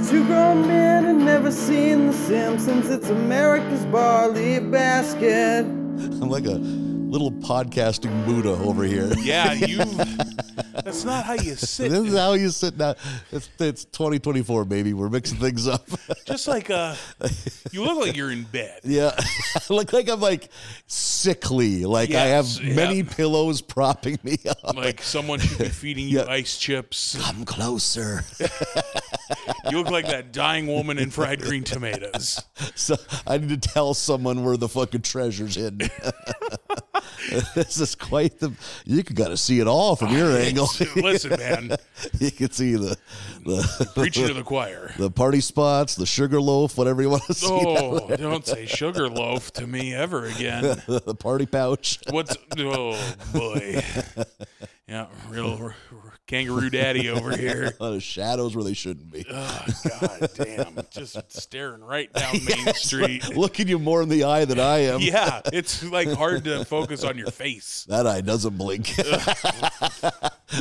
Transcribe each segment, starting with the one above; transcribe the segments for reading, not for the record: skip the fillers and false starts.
two grown men and never seen The Simpsons. It's America's Barley Basket. I'm like a little podcasting Buddha over here. Yeah, that's not how you sit. This is how you sit now. It's 2024, baby. We're mixing things up. Just like you look like you're in bed. Yeah, I look like I'm like sickly. Like I have many pillows propping me up. Like someone should be feeding you ice chips. Come closer. You look like that dying woman in fried green tomatoes. So I need to tell someone where the fucking treasure's hidden. This is quite the. You got to see it all from your angle. Listen, man. You can see the preaching to the choir, the party spots, the sugar loaf, whatever you want to see. Oh, don't say sugar loaf to me ever again. The party pouch. Oh boy. Yeah, real kangaroo daddy over here. A lot of shadows where they shouldn't be. Oh, God damn. Just staring right down Main Street. Looking you more in the eye than I am. Yeah, it's like hard to focus on your face. That eye doesn't blink.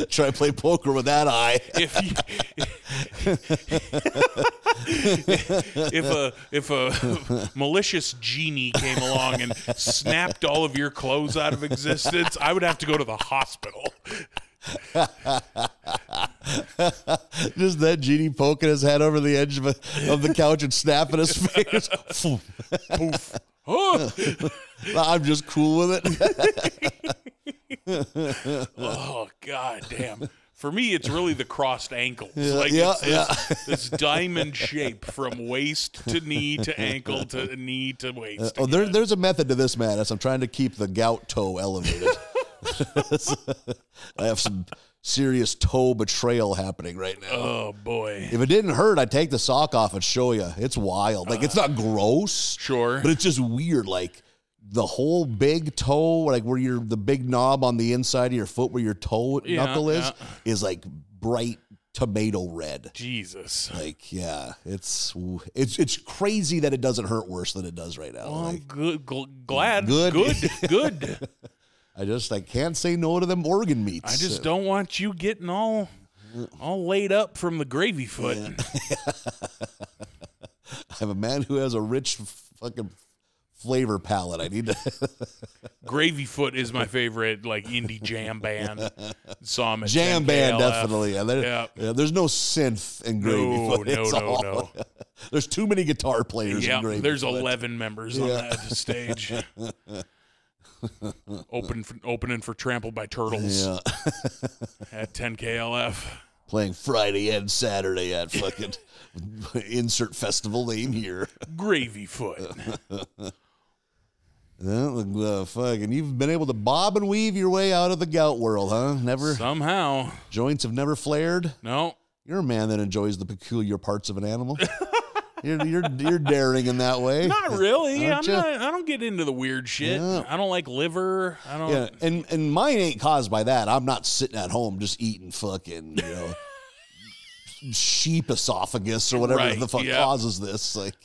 Try to play poker with that eye. If a malicious genie came along and snapped all of your clothes out of existence, I would have to go to the hospital. Just that genie poking his head over the edge of the couch and snapping his fingers. Poof. Oh. I'm just cool with it. Oh, God damn. For me, it's really the crossed ankles. This diamond shape from waist to knee to ankle to knee to waist. There's a method to this madness. I'm trying to keep the gout toe elevated. I have some serious toe betrayal happening right now. Oh, boy. If it didn't hurt, I'd take the sock off and show you. It's wild. Like, it's not gross. Sure. But it's just weird. Like, the whole big toe, like where the big knob on the inside of your foot where your toe knuckle is like bright tomato red. Jesus. Like, yeah, it's crazy that it doesn't hurt worse than it does right now. Well, like, glad. Good. I can't say no to them organ meats. I just don't want you getting all laid up from the gravy foot. Yeah. I'm a man who has a rich fucking flavor palette. I need to. Gravy Foot is my favorite, like indie jam band. Saw him at jam 10KLF. Band, definitely. Yeah, there's no synth in Gravy Foot. No. There's too many guitar players in Gravy there's Foot. 11 members on that stage. Opening for Trampled by Turtles at 10KLF. Playing Friday and Saturday at fucking insert festival name here. Gravy Foot. Fucking, you've been able to bob and weave your way out of the gout world, huh? Never. Somehow. Joints have never flared? No. You're a man that enjoys the peculiar parts of an animal. You're daring in that way. Not really. I don't get into the weird shit. Yeah. I don't like liver. I don't. Yeah, and mine ain't caused by that. I'm not sitting at home just eating fucking, sheep esophagus or whatever the fuck causes this. Like,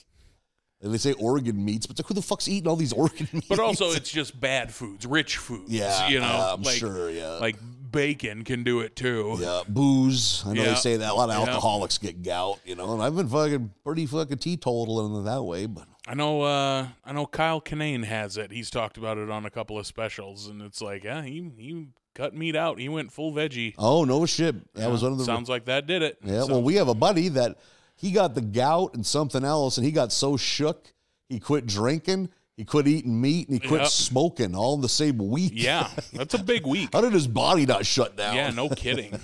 and they say organ meats, but who the fuck's eating all these organ meats? But also, it's just bad foods, rich foods. Yeah, I'm like, sure. Yeah, like bacon can do it too. Yeah, booze. I know they say that a lot of alcoholics get gout. And I've been pretty teetotal in that way. But I know Kyle Kinane has it. He's talked about it on a couple of specials, and it's like, he cut meat out. He went full veggie. Oh no shit! That was one of the. Sounds like that did it. Yeah. Well, we have a buddy that he got the gout and something else, and he got so shook he quit drinking. He quit eating meat, and he quit smoking all in the same week. Yeah, that's a big week. How did his body not shut down? Yeah, no kidding.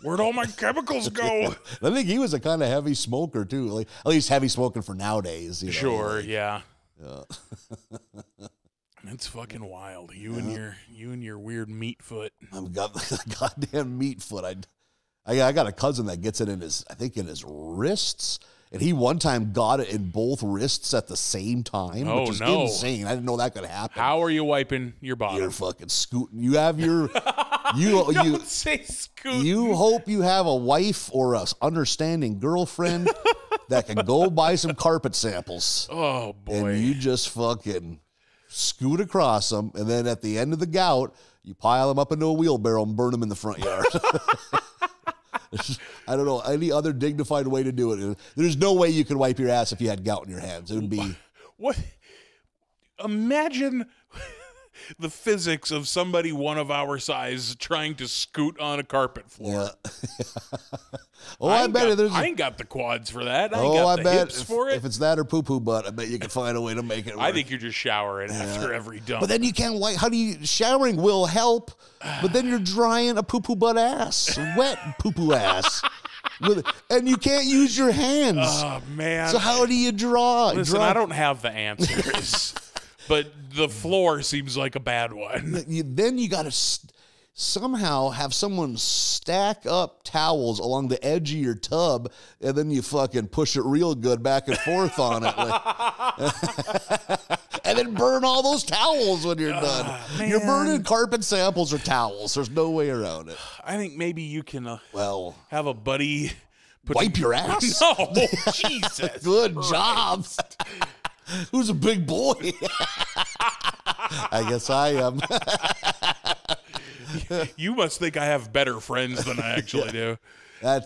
Where'd all my chemicals go? I think he was a kind of heavy smoker, too. Like, at least heavy smoking for nowadays. Sure, yeah. It's fucking wild. You and your weird meat foot. I've got the goddamn meat foot. I got a cousin that gets it in his wrists. And he one time got it in both wrists at the same time, which is insane. I didn't know that could happen. How are you wiping your bottom? You're fucking scooting. You have your you say scooting. You hope you have a wife or a understanding girlfriend that can go buy some carpet samples. Oh boy! And you just fucking scoot across them, and then at the end of the gout, you pile them up into a wheelbarrow and burn them in the front yard. I don't know any other dignified way to do it. There's no way you could wipe your ass if you had gout in your hands. It would be what? Imagine the physics of somebody one of our size trying to scoot on a carpet floor. Yeah. I ain't got the quads for that. I ain't got the hips for it. If it's that or poo-poo butt, I bet you can find a way to make it work. I think you're just showering after every dump. But then you can't wipe. Showering will help, but then you're drying a poo-poo butt ass, wet poo-poo ass. And you can't use your hands. Oh, man. So how do you draw? Listen, I don't have the answers. But the floor seems like a bad one. Then you got to somehow have someone stack up towels along the edge of your tub, and then you fucking push it real good back and forth on it. And then burn all those towels when you're done. Man. You're burning carpet samples or towels. There's no way around it. I think maybe you can have a buddy. Wipe your ass? No, Jesus. Good job. Who's a big boy? I guess I am. You must think I have better friends than I actually do. I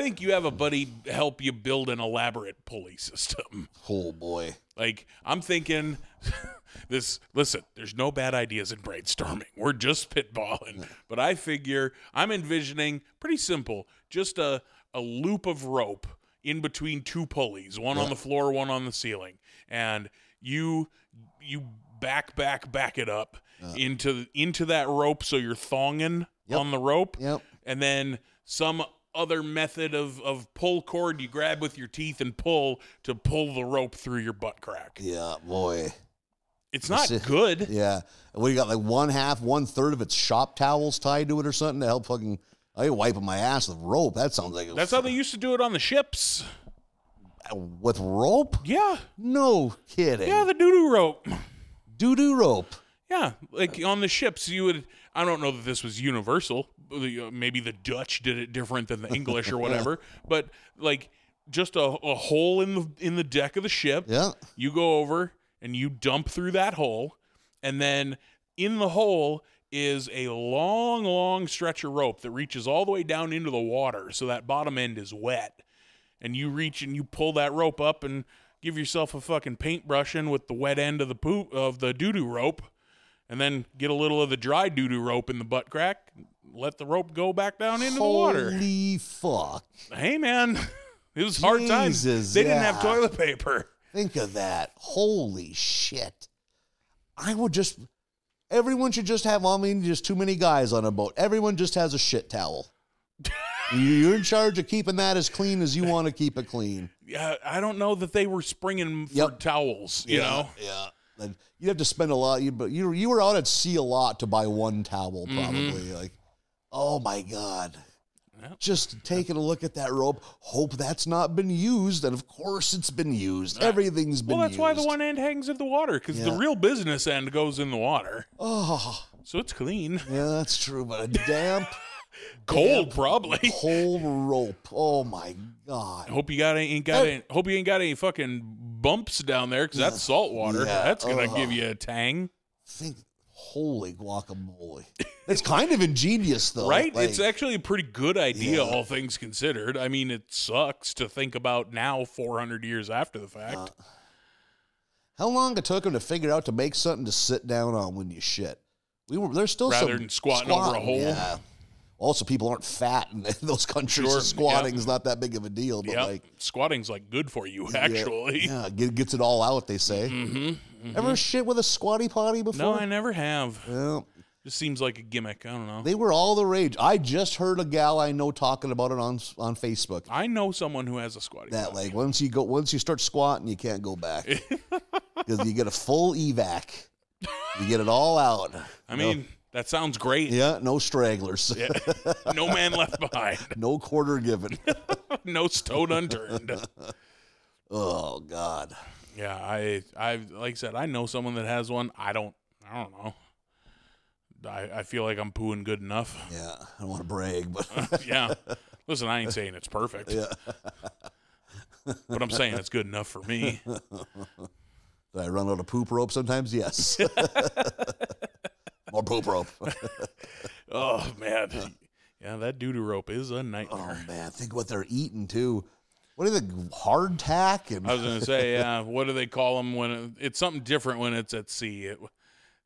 think you have a buddy help you build an elaborate pulley system. Oh, boy. Like, I'm thinking listen, there's no bad ideas in brainstorming. We're just spitballing. But I'm envisioning pretty simple, just a loop of rope in between two pulleys, one on the floor, one on the ceiling. And you back it up into that rope, so you're thonging on the rope. Yep. And then some other method of pull cord you grab with your teeth and pull the rope through your butt crack. Yeah, boy. It's not good. Yeah. What, you got like 1/3 of its shop towels tied to it or something to help fucking... I ain't wiping my ass with rope. That sounds like... That's how they used to do it on the ships. With rope? Yeah. No kidding. Yeah, the doo-doo rope. Doo-doo rope. Yeah, like on the ships, you would... I don't know that this was universal. Maybe the Dutch did it different than the English or whatever. But, like, just a hole in the deck of the ship. Yeah. You go over and you dump through that hole. And then in the hole is a long, long stretch of rope that reaches all the way down into the water, so that bottom end is wet. And you reach and you pull that rope up and give yourself a fucking paintbrushing with the wet end of the doo-doo rope, and then get a little of the dry doo-doo rope in the butt crack, let the rope go back down into the water. Holy fuck. Hey, man, it was hard times. They didn't have toilet paper. Think of that. Holy shit. Everyone should just have, just too many guys on a boat. Everyone just has a shit towel. You're in charge of keeping that as clean as you want to keep it clean. Yeah, I don't know that they were springing for towels, you know? Yeah. And you'd have to spend a lot. But you were out at sea a lot to buy one towel, probably. Mm-hmm. Like, oh, my God. Yep. Just taking a look at that rope, hope that's not been used. And, of course, it's been used. Everything's been used. Well, that's why the one end hangs in the water, because the real business end goes in the water. Oh. So it's clean. Yeah, that's true. But a damp... Cold, probably. Cold rope. Oh my God. Hope you ain't got any fucking bumps down there, because that's salt water. Yeah. That's gonna give you a tang. Holy guacamole. It's kind of ingenious, though. Right? Like, it's actually a pretty good idea, all things considered. I mean, it sucks to think about now, 400 years after the fact. How long it took them to figure out to make something to sit down on when you shit? There's still rather than squatting over a hole. Yeah. Also, people aren't fat in those countries, so squatting's not that big of a deal. But squatting's like good for you, actually. Yeah, gets it all out, they say. Mm-hmm, mm-hmm. Ever shit with a squatty potty before? No, I never have. Well, just seems like a gimmick. I don't know. They were all the rage. I just heard a gal I know talking about it on Facebook. I know someone who has a squatty potty. Like once you start squatting, you can't go back because you get a full evac. You get it all out. I mean. That sounds great. Yeah, no stragglers. Yeah. No man left behind. No quarter given. No stone unturned. Oh God. Yeah, I like I said, I know someone that has one. I don't know. I feel like I'm pooing good enough. Yeah, I don't want to brag, but yeah. Listen, I ain't saying it's perfect. Yeah. But I'm saying it's good enough for me. Do I run out of poop rope sometimes? Yes. More poop rope. Oh, man. Yeah, that doo-doo rope is a nightmare. Oh, man. Think what they're eating, too. What are the hardtack? I was going to say, yeah, what do they call them when it's something different when it's at sea? It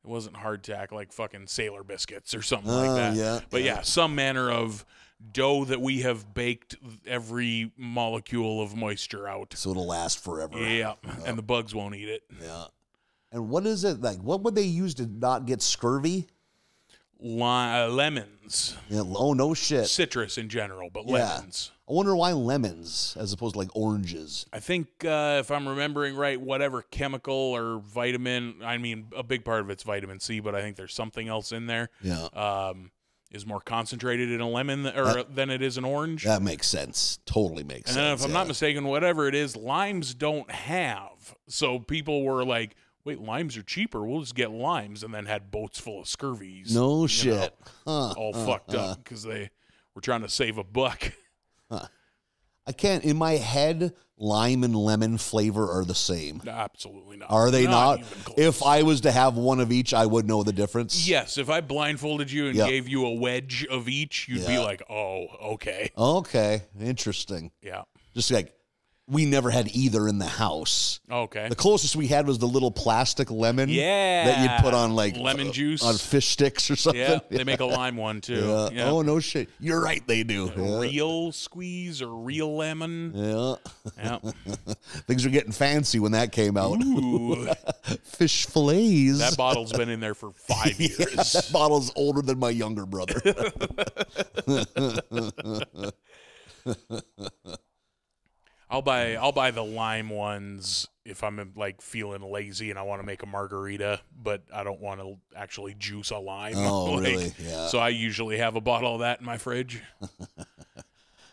wasn't hardtack, like fucking sailor biscuits or something like that. Yeah, but yeah, some manner of dough that we have baked every molecule of moisture out. So it'll last forever. Yeah, and the bugs won't eat it. Yeah. And what is it like? What would they use to not get scurvy? Lemons. Yeah. Oh, no shit. Citrus in general, but lemons. I wonder why lemons as opposed to like oranges. I think if I'm remembering right, whatever chemical or vitamin, I mean, a big part of it's vitamin C, but I think there's something else in there. Yeah. Is more concentrated in a lemon than it is an orange. That makes sense. Totally makes sense. And if I'm not mistaken, whatever it is, limes don't have. So people were like, wait, limes are cheaper. We'll just get limes, and then had boats full of scurvies. No shit. All fucked up because they were trying to save a buck. I can't, in my head, lime and lemon flavor are the same. Absolutely not. Are they not? Even close. If I was to have one of each, I would know the difference. Yes, if I blindfolded you and gave you a wedge of each, you'd be like, oh, okay. Okay, interesting. Yeah. Just like, we never had either in the house. Okay. The closest we had was the little plastic lemon. Yeah. That you'd put on like lemon juice on fish sticks or something. Yeah, they make a lime one too. Yeah. Yeah. Oh, no shit. You're right, they do. Yeah. Real squeeze or real lemon. Yeah. Yeah. Things were getting fancy when that came out. Ooh. Fish fillets. That bottle's been in there for 5 years. Yeah, that bottle's older than my younger brother. I'll buy the lime ones if I'm like feeling lazy and I want to make a margarita, but I don't want to actually juice a lime. Oh, really? Yeah. So I usually have a bottle of that in my fridge.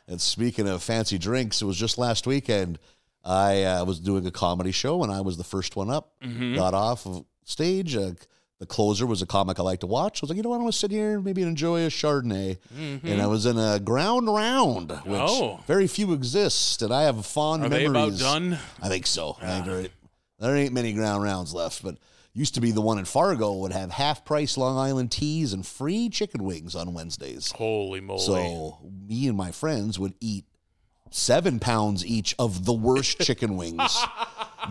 And speaking of fancy drinks, it was just last weekend. I was doing a comedy show, and I was the first one up. Mm-hmm. Got off of stage. The closer was a comic I like to watch. I was like, you know what? I'm going to sit here and maybe enjoy a Chardonnay. Mm-hmm. And I was in a ground round, which very few exist, and I have fond memories. Are they about done? I think so. I think there ain't many ground rounds left, but used to be the one in Fargo would have half-price Long Island teas and free chicken wings on Wednesdays. Holy moly. So me and my friends would eat 7 pounds each of the worst chicken wings.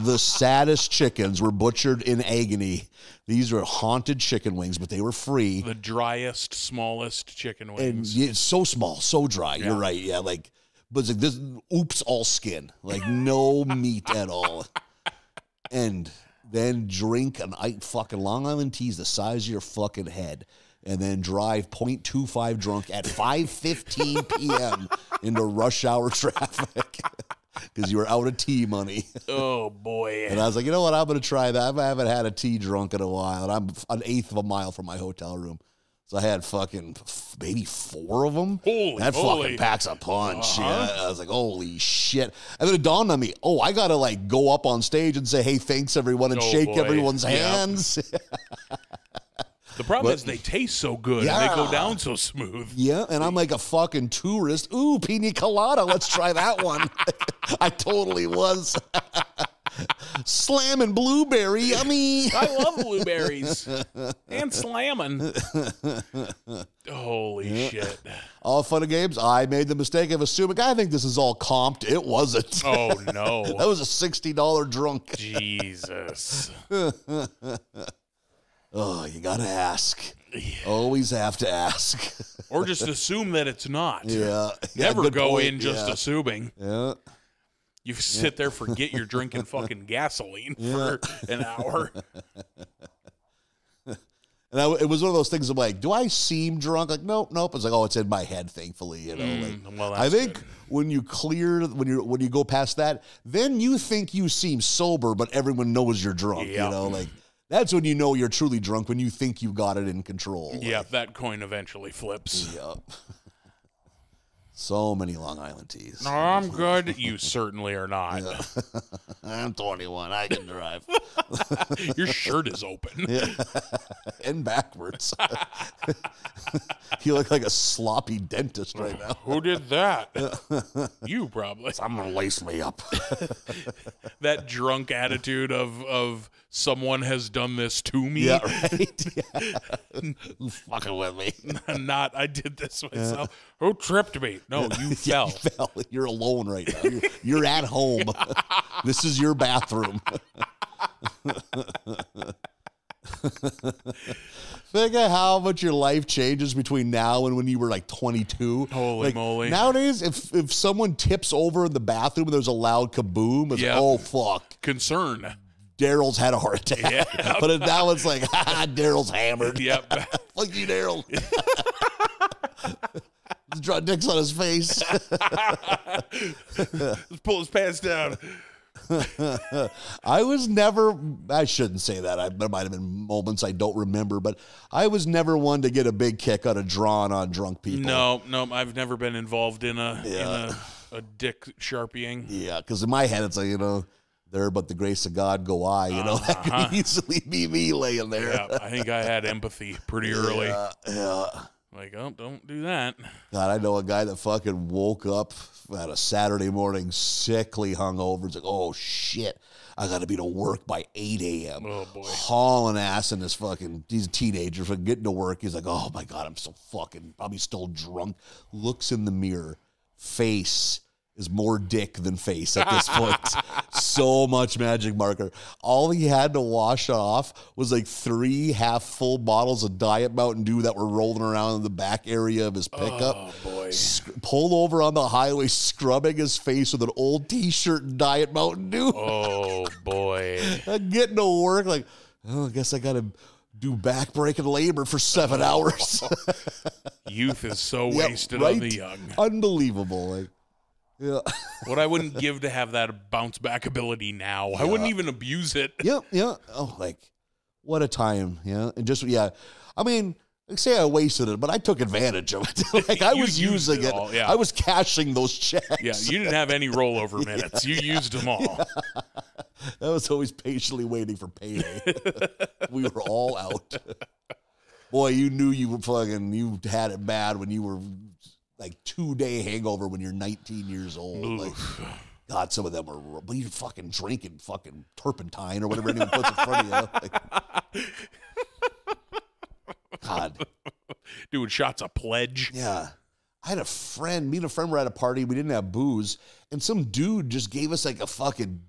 The saddest chickens were butchered in agony. These were haunted chicken wings, but they were free. The driest, smallest chicken wings. And it's so small, so dry. Yeah. You're right. Yeah, like, but it's like this. Oops, all skin, like no meat at all. And then drink an fucking Long Island teas the size of your fucking head, and then drive 0.25 drunk at 5:15 p.m. into rush hour traffic. Because you were out of tea money. Oh, boy. And I was like, you know what? I'm going to try that. I haven't had a tea drunk in a while. And I'm an eighth of a mile from my hotel room. So I had fucking maybe 4 of them. That fucking packs a punch. Yeah. I was like, holy shit. And then it dawned on me, I got to like go up on stage and say, hey, thanks everyone, and shake everyone's hands. The problem is they taste so good and they go down so smooth. Yeah, and I'm like a fucking tourist. Ooh, pina colada. Let's try that one. I totally was. Slamming blueberry, yummy. I love blueberries. And slamming. Holy shit. All fun and games. I made the mistake of assuming, I think this is all comped. It wasn't. Oh, no. That was a $60 drunk. Jesus. Oh, you got to ask. Always have to ask. Or just assume that it's not. Yeah. Never go in just assuming. Yeah. You sit there, forget you're drinking fucking gasoline for an hour. And it was one of those things of like, do I seem drunk? Like, nope. It's like, it's in my head, thankfully. You know, well, I think good. when you go past that, then you think you seem sober, but everyone knows you're drunk. Yeah. You know, like that's when you know you're truly drunk, when you think you've got it in control. Yeah, that coin eventually flips. Yep. So many Long Island teas. No, I'm good. You certainly are not. Yeah. I'm 21. I can drive. Your shirt is open. Yeah. And backwards. You look like a sloppy dentist right now. Who did that? You probably. Someone laced me up. That drunk attitude of someone has done this to me. Yeah, right? Yeah. Who's fucking with me? Not, I did this myself. Who tripped me? No, you fell. You fell. You're alone right now. You're at home. This is your bathroom. Think of how much your life changes between now and when you were like 22. Holy moly. Nowadays, if someone tips over in the bathroom and there's a loud kaboom, it's like, oh, fuck. Concern. Daryl's had a heart attack. Yeah. But now it's like, Daryl's hammered. Yep. Fuck you, Daryl. Draw dicks on his face. Let's pull his pants down. I shouldn't say that. There might have been moments I don't remember, but I was never one to get a big kick out of drawing on drunk people. No, I've never been involved in a dick sharpieing. Yeah, because in my head it's like, there but the grace of God go I, that could easily be me laying there. Yeah, I think I had empathy pretty early. Yeah. Like, oh, don't do that. God, I know a guy that fucking woke up at a Saturday morning sickly hungover. It's like, oh, shit. I got to be to work by 8 a.m. Oh, boy. Hauling ass in this he's a teenager, for getting to work. He's like, oh, my God, I'm so fucking, probably still drunk. Looks in the mirror. Face is more dick than face at this point. So much magic marker. All he had to wash off was like 3 half-full bottles of Diet Mountain Dew that were rolling around in the back area of his pickup. Oh, boy. Pulled over on the highway, scrubbing his face with an old T-shirt and Diet Mountain Dew. Oh, boy. Getting to work like, I guess I got to do back-breaking labor for 7 hours. Youth is so wasted on the young. Unbelievable. Like, yeah. What I wouldn't give to have that bounce back ability now. Yeah. I wouldn't even abuse it. Yeah. Oh, like, what a time. Yeah. And just, I mean, say I wasted it, but I took advantage of it. Like, I was using it. All, yeah. I was cashing those checks. Yeah. You didn't have any rollover minutes. You used them all. Yeah. I was always patiently waiting for payday. We were all out. Boy, you knew you had it bad when you were like 2-day hangover when you're 19 years old. Like, God, some of them are, but you're fucking drinking fucking turpentine or whatever anyone puts in front of you. Like, God. Doing shots of Pledge. Yeah. I had me and a friend were at a party. We didn't have booze. And some dude just gave us like a fucking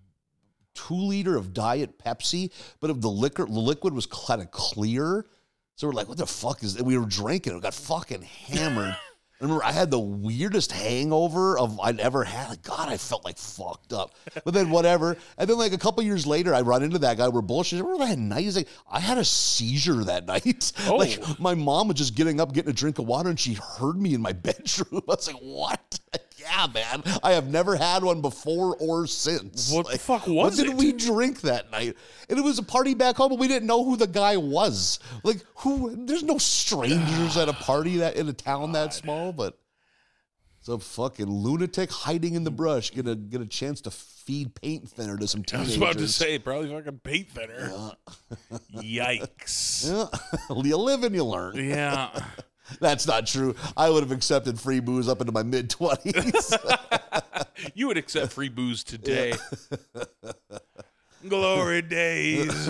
2-liter of Diet Pepsi, but of the liquid was kind of clear. So we're like, what the fuck is that? We were drinking it. We got fucking hammered. I remember I had the weirdest hangover I'd ever had. Like, God, I felt like fucked up. But then whatever. And then like a couple years later, I run into that guy. We're bullshit. Remember that night? He's like, I had a seizure that night. Oh. Like, my mom was just getting up, getting a drink of water, and she heard me in my bedroom. I was like, what? Yeah, man. I have never had one before or since. What the fuck was it? What did we drink that night? And it was a party back home, but we didn't know who the guy was. Like, there's no strangers at a party in a town that small, but some fucking lunatic hiding in the brush get a chance to feed paint thinner to some teenagers. I was about to say, probably fucking paint thinner. Yeah. Yikes. Yeah. You live and you learn. Yeah. That's not true. I would have accepted free booze up into my mid-20s. You would accept free booze today. Yeah. Glory days.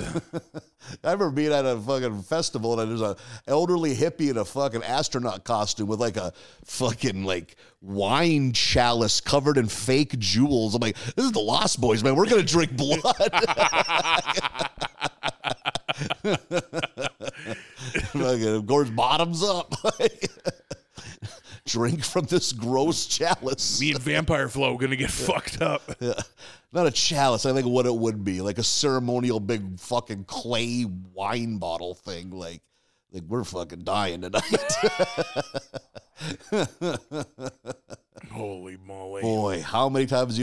I remember being at a fucking festival and there's an elderly hippie in a fucking astronaut costume with like a fucking like wine chalice covered in fake jewels. I'm like, this is the Lost Boys, man. We're going to drink blood. Of course, bottoms up. Drink from this gross chalice. Me and Vampire Flo gonna get fucked up. Yeah. Not a chalice. I think what it would be, like a ceremonial big fucking clay wine bottle thing. Like we're fucking dying tonight. Holy moly! Boy, how many times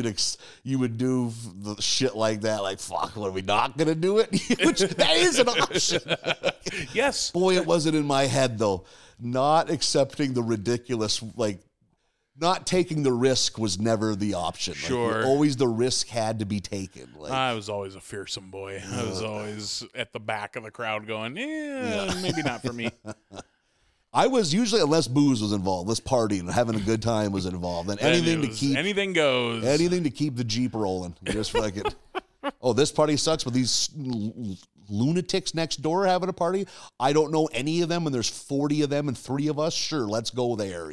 you would do the shit like that? Like, fuck, are we not gonna do it? Which that is an option. Yes. Boy, it wasn't in my head though. Not accepting the ridiculous, like, not taking the risk was never the option. Sure. Always the risk had to be taken. I was always a fearsome boy. I was always at the back of the crowd going, maybe not for me. I was usually, unless booze was involved, less partying, having a good time was involved, and anything goes. Anything to keep the Jeep rolling. Just fucking, this party sucks, but these lunatics next door having a party, I don't know any of them, and there's 40 of them and 3 of us. Sure, let's go there.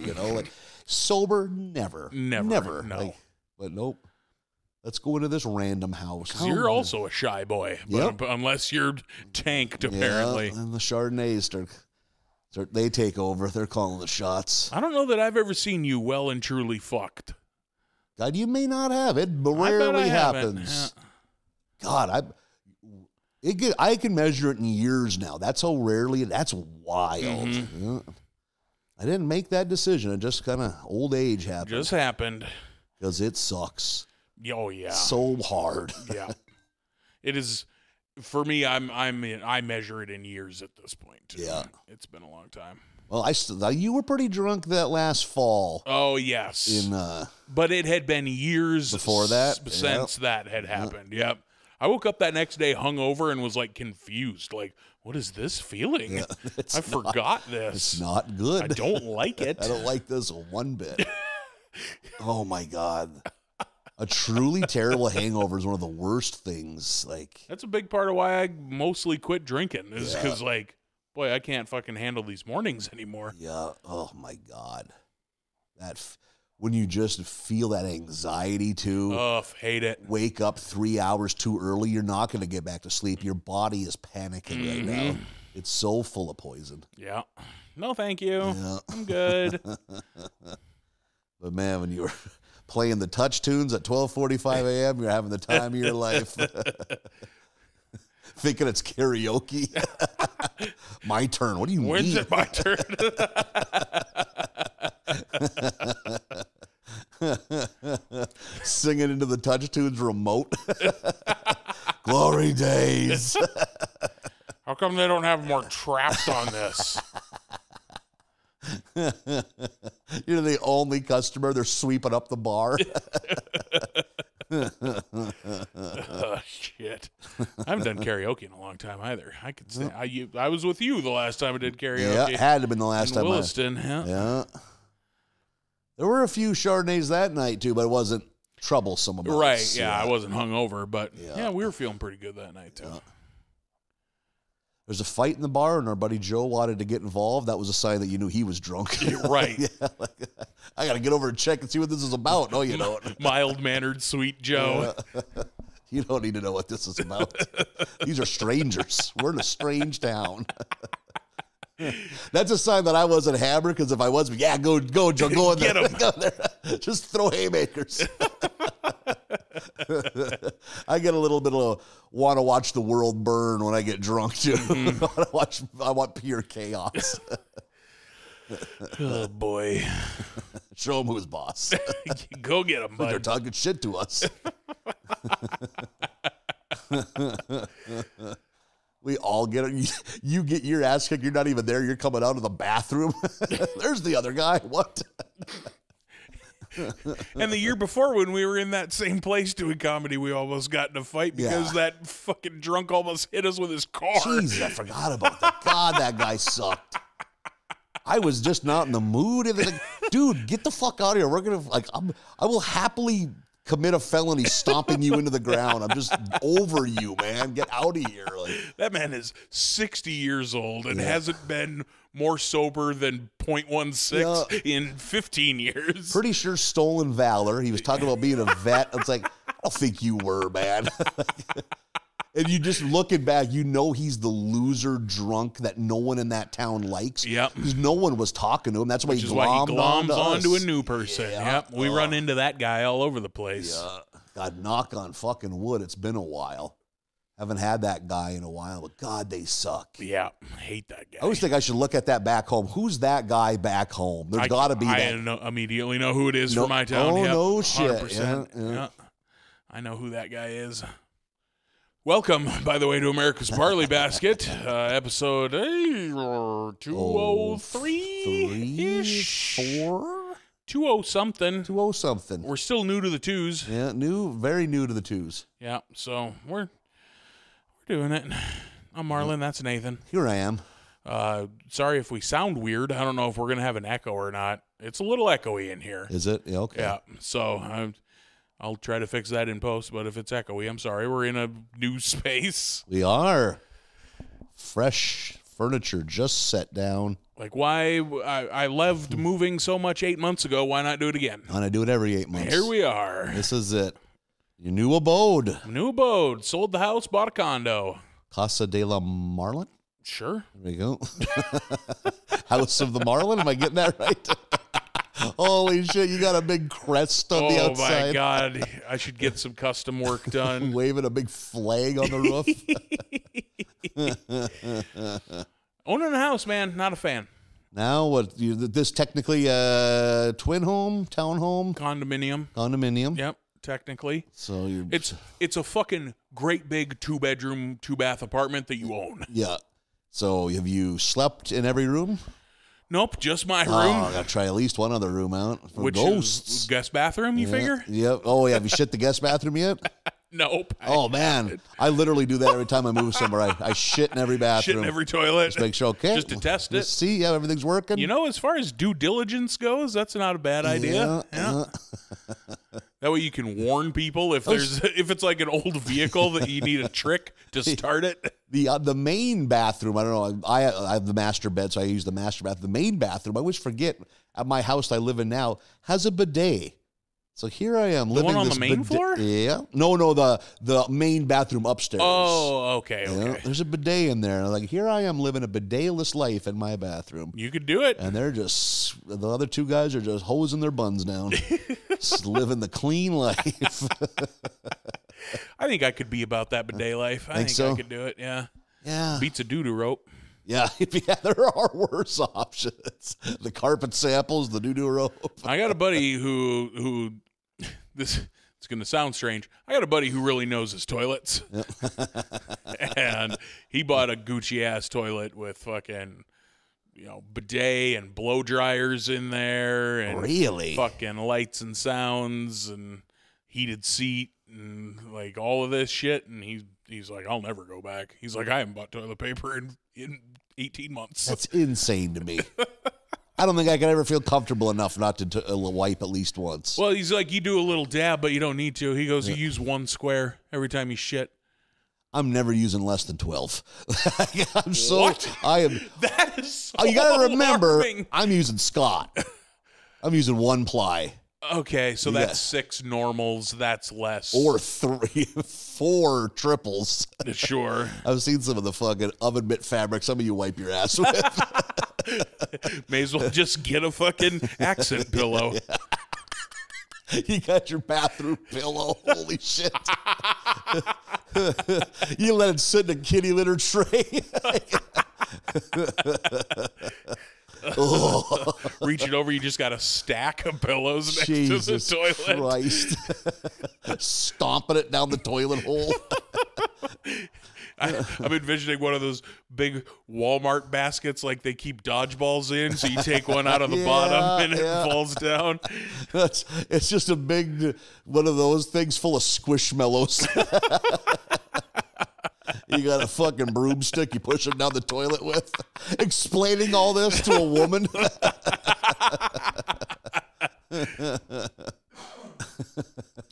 Sober, never. No. But nope. Let's go into this random house. You're also a shy boy, but unless you're tanked, apparently. Yeah, and the Chardonnays start, they take over. They're calling the shots. I don't know that I've ever seen you well and truly fucked. God, you may not have it, but rarely happens. Yeah. God, I can measure it in years now. That's how rarely. That's wild. Mm-hmm. Yeah. I didn't make that decision. It just kind of old age happened. Just happened. Because it sucks. Oh yeah. So hard. Yeah. It is. For me, I measure it in years at this point. Yeah. It's been a long time. Well, you were pretty drunk that last fall. Oh yes. But it had been years before that since that had happened. Yep. I woke up that next day hungover and was confused. What is this feeling? Yeah, I forgot this. It's not good. I don't like it. I don't like this one bit. Oh my God. A truly terrible hangover is one of the worst things. That's a big part of why I mostly quit drinking is because boy, I can't fucking handle these mornings anymore. Yeah. Oh my God. When you just feel that anxiety too. Oh, hate it. Wake up 3 hours too early. You're not going to get back to sleep. Your body is panicking right now. It's so full of poison. Yeah. No, thank you. Yeah. I'm good. But man, when you were playing the touch tunes at 12:45 a.m., you're having the time of your life. Thinking it's karaoke. My turn. What do you mean? When's it my turn? Singing into the touch tunes remote. Glory days. How come they don't have more Trapped on this? You're the only customer. They're sweeping up the bar. Oh, shit. I haven't done karaoke in a long time either. I could say I was with you the last time I did karaoke. Yeah, it had to have been the last time. Williston. Yeah. There were a few Chardonnays that night too, but it wasn't troublesome about right. Yeah, I wasn't hungover, but yeah, we were feeling pretty good that night too. Yeah. There's a fight in the bar, and our buddy Joe wanted to get involved. That was a sign that you knew he was drunk. Right. Yeah, I got to get over and check and see what this is about. No, you don't. Mild-mannered, sweet Joe. You don't need to know what this is about. These are strangers. We're in a strange town. That's a sign that I wasn't hammered, because if I was, go, Joe, go in there. Get him. Go there. Just throw haymakers. I get a little bit of want to watch the world burn when I get drunk too. I want pure chaos. Oh boy. Show him who's boss. Go get him, bud. They're talking shit to us. We all get it. You get your ass kicked. You're not even there. You're coming out of the bathroom. There's the other guy. What? And the year before, when we were in that same place doing comedy, we almost got in a fight because that fucking drunk almost hit us with his car. Jeez, I forgot about that. God, that guy sucked. I was just not in the mood. And like, dude, get the fuck out of here. We're gonna I will happily commit a felony stomping you into the ground. I'm just over you, man. Get out of here. That man is 60 years old and hasn't been more sober than 0.16 in 15 years. Pretty sure stolen valor. He was talking about being a vet. It's like, I don't think you were, man. And you just looking back, you know he's the loser drunk that no one in that town likes. Yep. Because no one was talking to him. That's why Which he is why he gloms onto a us. new person. Yeah. Yep. We run into that guy all over the place. Yeah. God, knock on fucking wood. It's been a while. Haven't had that guy in a while, but God, they suck. Yeah. I hate that guy. I always think I should look at that back home. Who's that guy back home? There's got to be that. I immediately know who it is for my town. Oh, yep. no shit. 100%. Yeah. I know who that guy is. Welcome, by the way, to America's Barley Basket, episode 203-ish? 4? 2-0 something. 2-0 something. We're still new to the twos. Yeah, very new to the twos. Yeah, so we're doing it. I'm Marlin. That's Nathan. Here I am. Sorry if we sound weird. I don't know if we're gonna have an echo or not. It's a little echoey in here. Is it? Yeah, okay. Yeah. So I'll try to fix that in post. But if it's echoey, I'm sorry. We're in a new space. We are. Fresh furniture just set down. Like, why? I loved moving so much 8 months ago. Why not do it again? And I do it every 8 months. Here we are. This is it. Your new abode. New abode. Sold the house, bought a condo. Casa de la Marlin? Sure. There we go. House of the Marlin? Am I getting that right? Holy shit, you got a big crest on the outside. Oh, my God. I should get some custom work done. Waving a big flag on the roof. Owning a house, man, not a fan. Now, what? This technically twin home, townhome, condominium. Yep, technically. So it's a fucking great big 2-bedroom, 2-bath apartment that you own. Yeah. So have you slept in every room? Nope, just my room. Oh, I gotta try at least one other room out for Which ghosts. Is guest bathroom, you figure? Yep. Oh, yeah. Have you shit the guest bathroom yet? Nope. Oh, man. I literally do that every time I move somewhere. I shit in every bathroom. Shit in every toilet. Just make sure, okay. Just to test it. See, yeah, everything's working. You know, as far as due diligence goes, that's not a bad idea. Yeah. That way you can warn people if it's like an old vehicle that you need a trick to start it. The main bathroom, I don't know. I have the master bed, so I use the master bath. The main bathroom, I always forget, at my house I live in now, has a bidet. So here I am living one on this the main floor? Yeah. No, the main bathroom upstairs. Oh, okay. There's a bidet in there. Like, here I am living a bidetless life in my bathroom. You could do it. And the other two guys are just hosing their buns down. Just living the clean life. I think I could be about that bidet life. I think so? I could do it, yeah. Yeah. Beats a doo-doo rope. Yeah, there are worse options. The carpet samples, the doo-doo rope. I got a buddy who this it's going to sound strange. I got a buddy who really knows his toilets. Yep. And he bought a Gucci-ass toilet with fucking, bidet and blow dryers in there. And really? Fucking lights and sounds and heated seat and, like, all of this shit. And he's like, I'll never go back. He's like, I haven't bought toilet paper in 18 months. That's insane to me. I don't think I could ever feel comfortable enough not to wipe at least once. Well, he's like, you do a little dab, but you don't need to. He goes, you use one square every time you shit. I'm never using less than 12. What? That is so you got to remember, alarming. I'm using Scott. I'm using 1 ply. Okay, so that's 6 normals. That's less. Or 4 triples. Sure. I've seen some of the fucking oven mitt fabric some of you wipe your ass with. May as well just get a fucking accent pillow. Yeah. You got your bathroom pillow. Holy shit. You let it sit in a kitty litter tray. Oh. Reaching over, you just got a stack of pillows next Jesus to the toilet. Christ. Stomping it down the toilet hole. I'm envisioning one of those big Walmart baskets like they keep dodgeballs in, so you take one out of the bottom and it falls down. It's just a big one of those things full of squishmallows. You got a fucking broomstick you push them down the toilet with. Explaining all this to a woman.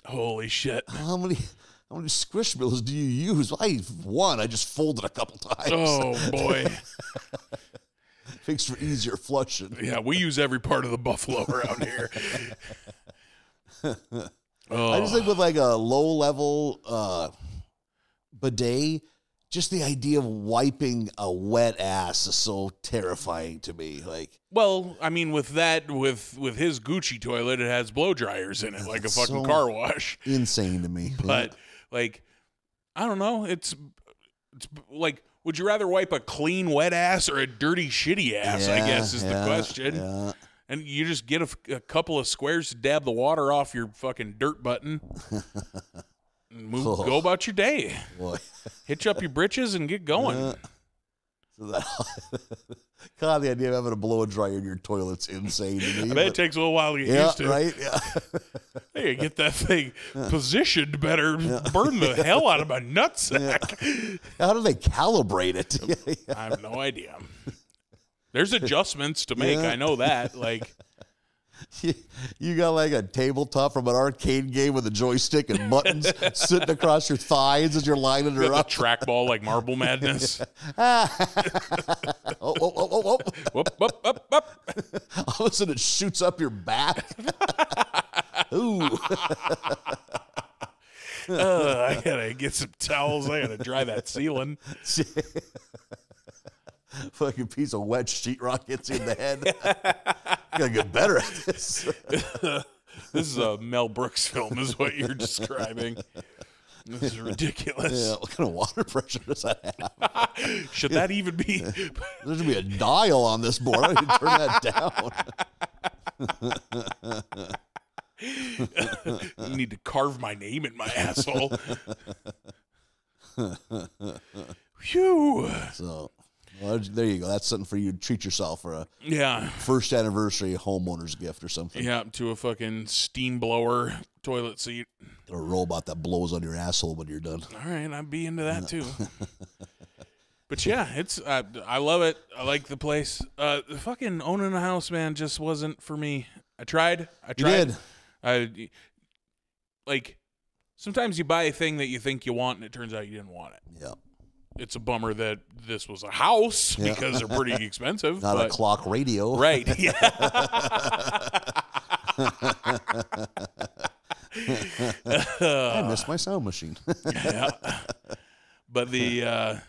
Holy shit. How many squishmallows do you use? I just folded a couple times. Oh, boy. Makes for easier flushing. Yeah, we use every part of the buffalo around here. I just think with like a low-level bidet, just the idea of wiping a wet ass is so terrifying to me. Like, well, I mean, with his Gucci toilet, it has blow dryers in it, like a fucking car wash. Insane to me. But like, I don't know. It's like, would you rather wipe a clean wet ass or a dirty shitty ass? I guess is the question. Yeah. And you just get a couple of squares to dab the water off your fucking dirt button. Go about your day. Boy. Hitch up your britches and get going. So that, God, the idea of having a blow and dryer in your toilet's insane to me. I bet it takes a little while to get used to. Right? Yeah. Hey, get that thing positioned better, burn the hell out of my nutsack. Yeah. How do they calibrate it? I have no idea. There's adjustments to make. I know that. Like, you got like a tabletop from an arcade game with a joystick and buttons sitting across your thighs as you're lining her up. Trackball like Marble Madness. Oh. Whoop, whoop, whoop, whoop. All of a sudden it shoots up your back. Ooh. I gotta get some towels. I gotta dry that ceiling. Fucking piece of wet sheetrock hits you in the head. You gotta get better at this. This is a Mel Brooks film, is what you're describing. This is ridiculous. Yeah, what kind of water pressure does that have? Should that even be? There should be a dial on this board. I need to turn that down. You need to carve my name in my asshole. Phew. So, well, there you go. That's something for you to treat yourself for a first anniversary homeowner's gift or something. Yeah, to a fucking steam blower toilet seat. Or a robot that blows on your asshole when you're done. All right, I'd be into that too. But yeah, it's I love it. I like the place. The fucking owning a house, man, just wasn't for me. I tried. You did. Like, sometimes you buy a thing that you think you want and it turns out you didn't want it. Yeah. It's a bummer that this was a house because they're pretty expensive. Not a clock radio. Right. Yeah. I miss my sound machine. Yeah. But I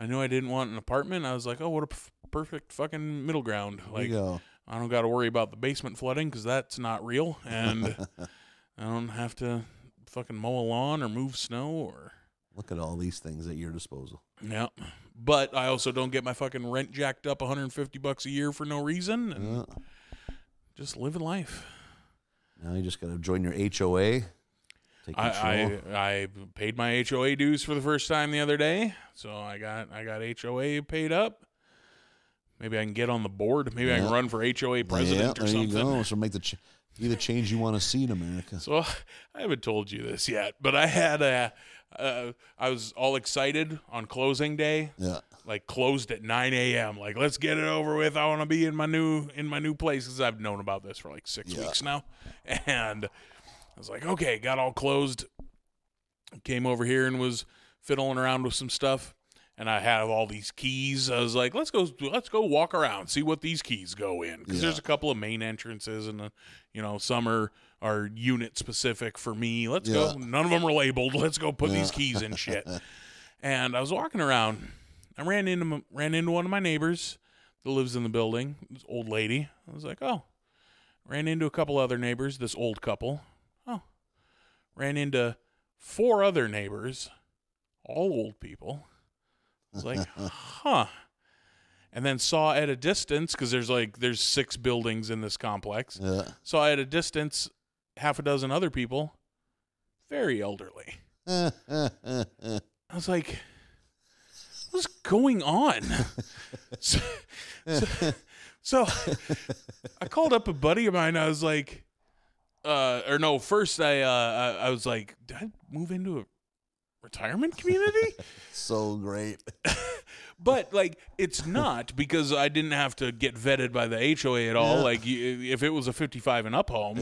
knew I didn't want an apartment. I was like, oh, what a perfect fucking middle ground. Like, I don't got to worry about the basement flooding because that's not real. And I don't have to fucking mow a lawn or move snow or... Look at all these things at your disposal. Yeah. But I also don't get my fucking rent jacked up $150 a year for no reason. And just living life. Now you just got to join your HOA. Take control. I paid my HOA dues for the first time the other day. So I got HOA paid up. Maybe I can get on the board. Maybe I can run for HOA president or something. There you go. So make be the change you want to see in America. So I haven't told you this yet, but I had I was all excited on closing day. Yeah. Like closed at 9 a.m. Like, let's get it over with. I want to be in my new place because I've known about this for like 6 weeks now. And I was like, okay, got all closed. Came over here and was fiddling around with some stuff. And I have all these keys. I was like, let's go walk around, see what these keys go in. Because there's a couple of main entrances and, some are unit specific for me. Let's go. None of them are labeled. Let's go put these keys in shit. And I was walking around. I ran into one of my neighbors that lives in the building, this old lady. I was like, oh. Ran into a couple other neighbors, this old couple. Oh. Ran into 4 other neighbors, all old people. I was like, huh. And then saw at a distance, because there's 6 buildings in this complex. Yeah. Saw at a distance half a dozen other people, very elderly. I was like, what's going on? So I called up a buddy of mine. I was like, first I was like, did I move into a retirement community? So great. But it's not, because I didn't have to get vetted by the HOA at all. Like, if it was a 55 and up home,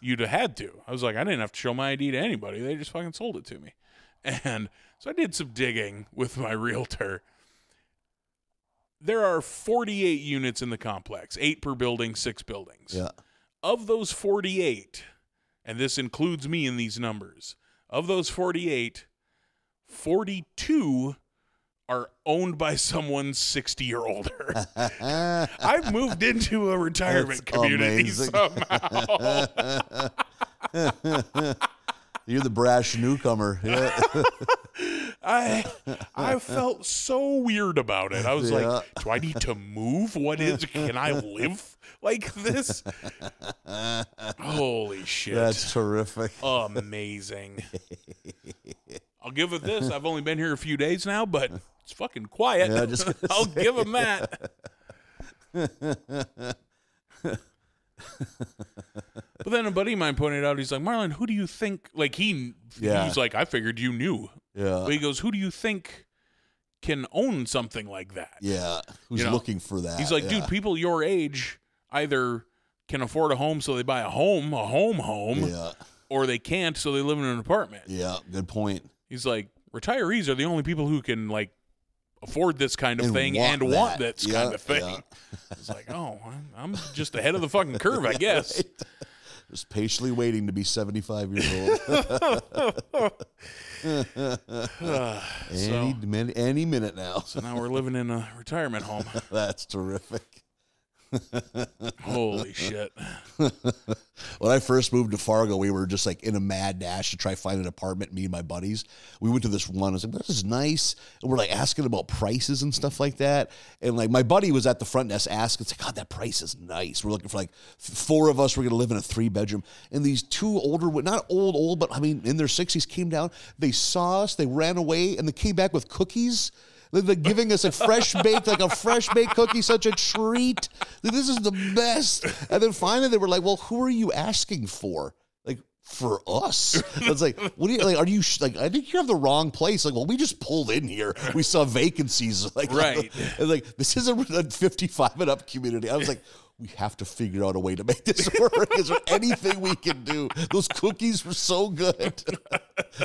you'd have had to. I was like, I didn't have to show my ID to anybody. They just fucking sold it to me. And so I did some digging with my realtor. There are 48 units in the complex, 8 per building, 6 buildings. Yeah. Of those 48, and this includes me in these numbers, of those 48, 42 are owned by someone 60 or older. I've moved into a retirement community somehow. You're the brash newcomer. Yeah. I felt so weird about it. I was like, do I need to move? Can I live like this? Holy shit. That's terrific. Amazing. I'll give it this. I've only been here a few days now, but it's fucking quiet. Yeah, just I'll give him that. But then a buddy of mine pointed out, he's like, Marlin, who do you think, like he was like, I figured you knew. Yeah. But he goes, who do you think can own something like that? Yeah. Who's looking for that? He's like, dude, people your age either can afford a home so they buy a home, yeah, or they can't so they live in an apartment. Yeah, good point. He's like, retirees are the only people who can like afford this kind of thing and want this kind of thing. Yeah. It's like, oh, I'm just ahead of the fucking curve, I guess. Right. Just patiently waiting to be 75 years old. Any minute now. So now we're living in a retirement home. That's terrific. Holy shit. When I first moved to Fargo, we were just like in a mad dash to try find an apartment, me and my buddies. We went to this one. I was like, this is nice. And we're like asking about prices and stuff like that. And like my buddy was at the front desk asking, it's like, God, that price is nice. We're looking for like 4 of us. We're going to live in a 3-bedroom. And these 2 older, not old, but I mean, in their 60s came down. They saw us. They ran away and they came back with cookies. They're giving us a fresh baked cookie, such a treat. This is the best. And then finally they were like, well, who are you asking for? Like, for us? It's like, what do you, like, are you, like, I think you have the wrong place. Like, well, we just pulled in here. We saw vacancies. Like, right. And like, this isn't a 55 and up community. I was like, we have to figure out a way to make this work. Is there anything we can do? Those cookies were so good.